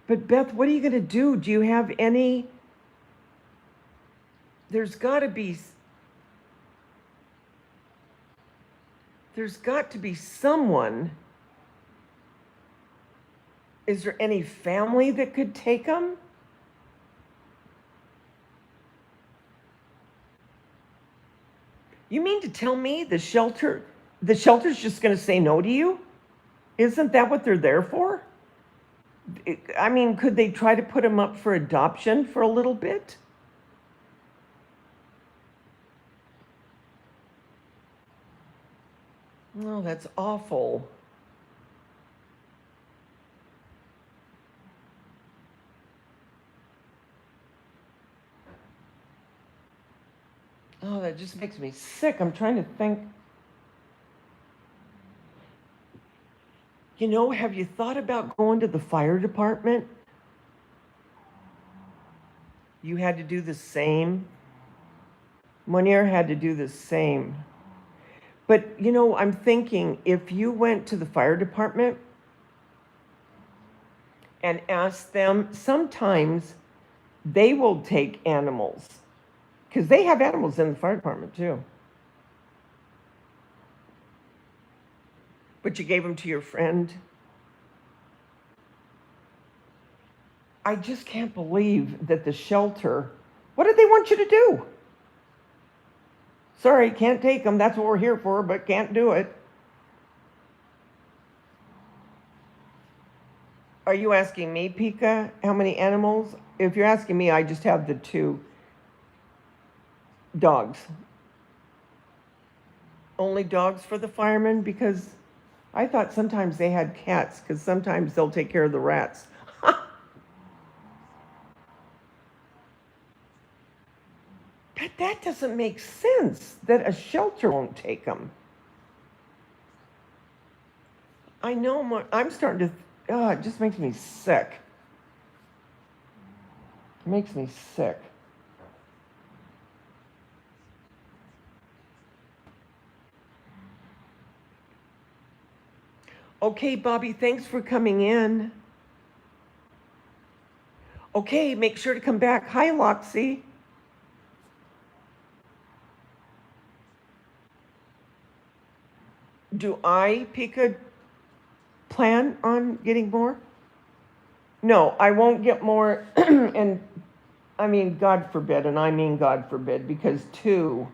But Beth, what are you going to do? Do you have any? There's got to be. There's got to be someone. Is there any family that could take them? You mean to tell me the shelter's just going to say no to you? Isn't that what they're there for? I mean, could they try to put them up for adoption for a little bit? No, that's awful. Oh, that just makes me sick. I'm trying to think. You know, have you thought about going to the fire department? You had to do the same. Monier had to do the same. But, you know, I'm thinking if you went to the fire department and asked them, sometimes they will take animals because they have animals in the fire department too. But you gave them to your friend. I just can't believe that the shelter, what did they want you to do? Sorry, can't take them. That's what we're here for, but can't do it. Are you asking me, Pika, how many animals? If you're asking me, I just have the 2 dogs. Only dogs for the firemen? Because I thought sometimes they had cats, because sometimes they'll take care of the rats. But that doesn't make sense that a shelter won't take them. I know, I'm starting to, oh, it just makes me sick. It makes me sick. Okay, Bobby, thanks for coming in. Okay, make sure to come back. Hi, Loxy. Do I, Pika, plan on getting more? No, I won't get more. And I mean, God forbid, and I mean God forbid, because 2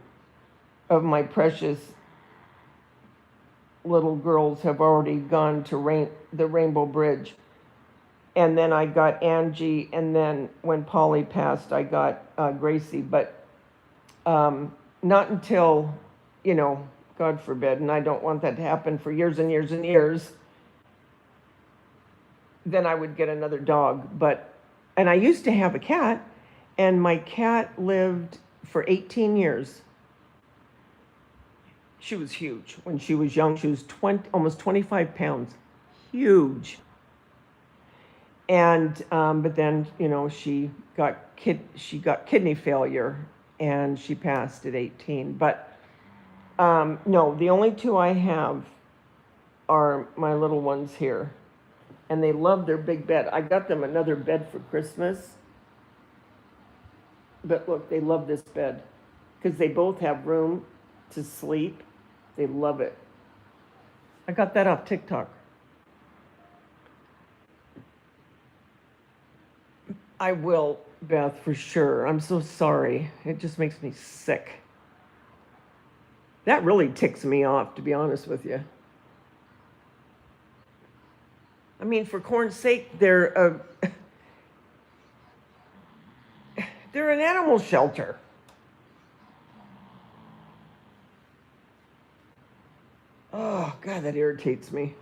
of my precious little girls have already gone to the Rainbow Bridge. And then I got Angie, and then when Polly passed, I got Gracie. But not until, you know, God forbid, and I don't want that to happen for years and years and years, then I would get another dog. And I used to have a cat, and my cat lived for 18 years. She was huge. When she was young, she was almost 25 pounds. Huge. And, but then, you know, she got kidney failure, and she passed at 18. But no, the only 2 I have are my little ones here. And they love their big bed. I got them another bed for Christmas. But look, they love this bed because they both have room to sleep. They love it. I got that off TikTok. I will, Beth, for sure. I'm so sorry. It just makes me sick. That really ticks me off, to be honest with you. I mean, for corn's sake, they're an animal shelter. Oh, God, that irritates me.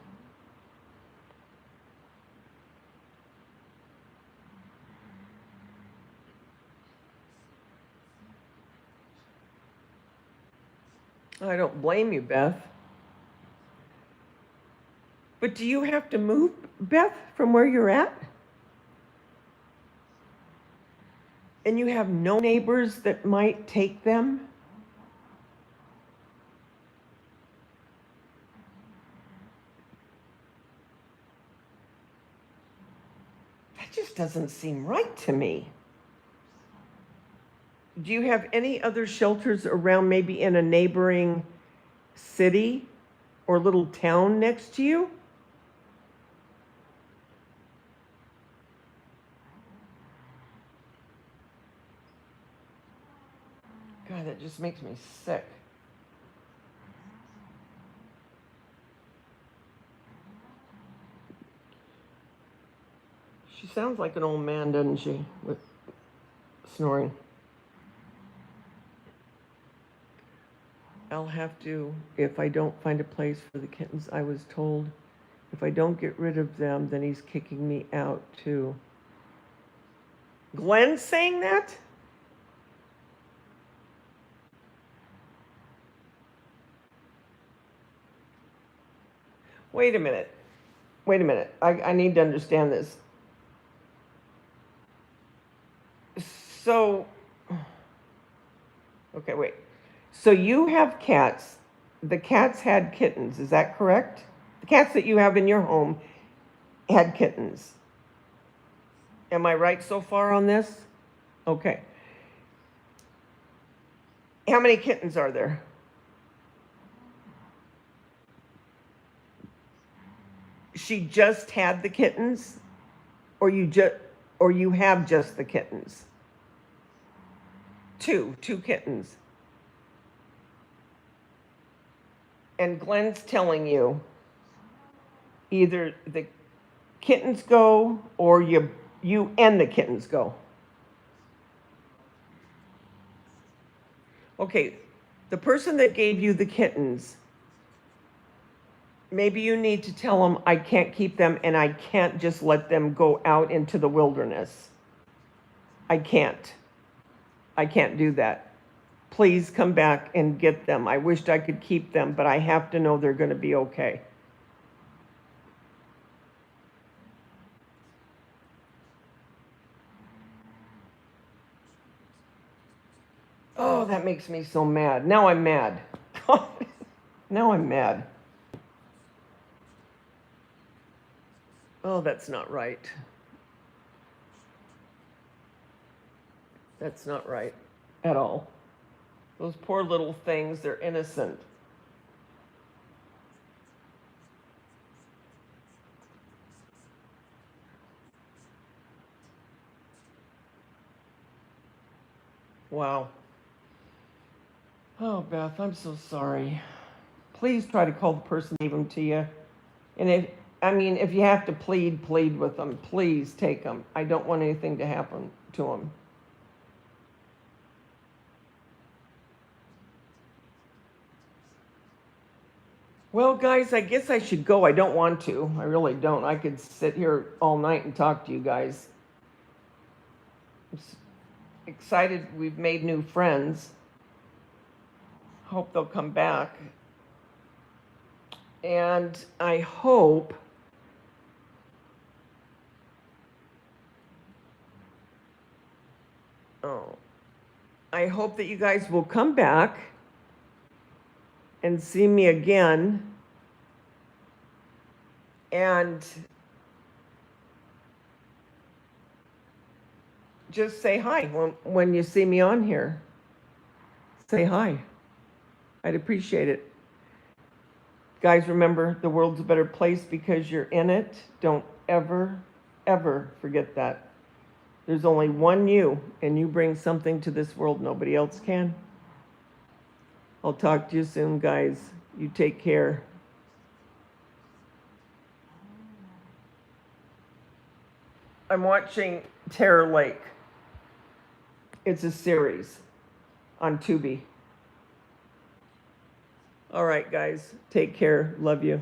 I don't blame you, Beth. But do you have to move, Beth, from where you're at? And you have no neighbors that might take them? That just doesn't seem right to me. Do you have any other shelters around, maybe in a neighboring city or little town next to you? God, that just makes me sick. She sounds like an old man, doesn't she? With snoring. I'll have to, if I don't find a place for the kittens, I was told if I don't get rid of them, then he's kicking me out too. Glenn's saying that? Wait a minute. Wait a minute. I need to understand this. So, okay, wait. So you have cats. The cats had kittens, is that correct? The cats that you have in your home had kittens. Am I right so far on this? Okay. How many kittens are there? She just had the kittens? Or you have just the kittens? Two kittens. And Glenn's telling you either the kittens go or you and the kittens go. Okay, the person that gave you the kittens, maybe you need to tell them I can't keep them and I can't just let them go out into the wilderness. I can't do that. Please come back and get them. I wished I could keep them, but I have to know they're going to be okay. Oh, that makes me so mad. Now I'm mad. Now I'm mad. Oh, that's not right. That's not right at all. Those poor little things, they're innocent. Wow. Oh, Beth, I'm so sorry. Please try to call the person who gave them to you. And if you have to plead with them. Please take them. I don't want anything to happen to them. Well, guys, I guess I should go. I don't want to. I really don't. I could sit here all night and talk to you guys. I'm excited we've made new friends. Hope they'll come back. And I hope that you guys will come back and see me again. And just say hi when you see me on here. Say hi. I'd appreciate it. Guys, remember, the world's a better place because you're in it. Don't ever, ever forget that. There's only one you, and you bring something to this world nobody else can. I'll talk to you soon, guys. You take care. I'm watching Terror Lake. It's a series on Tubi. All right, guys. Take care. Love you.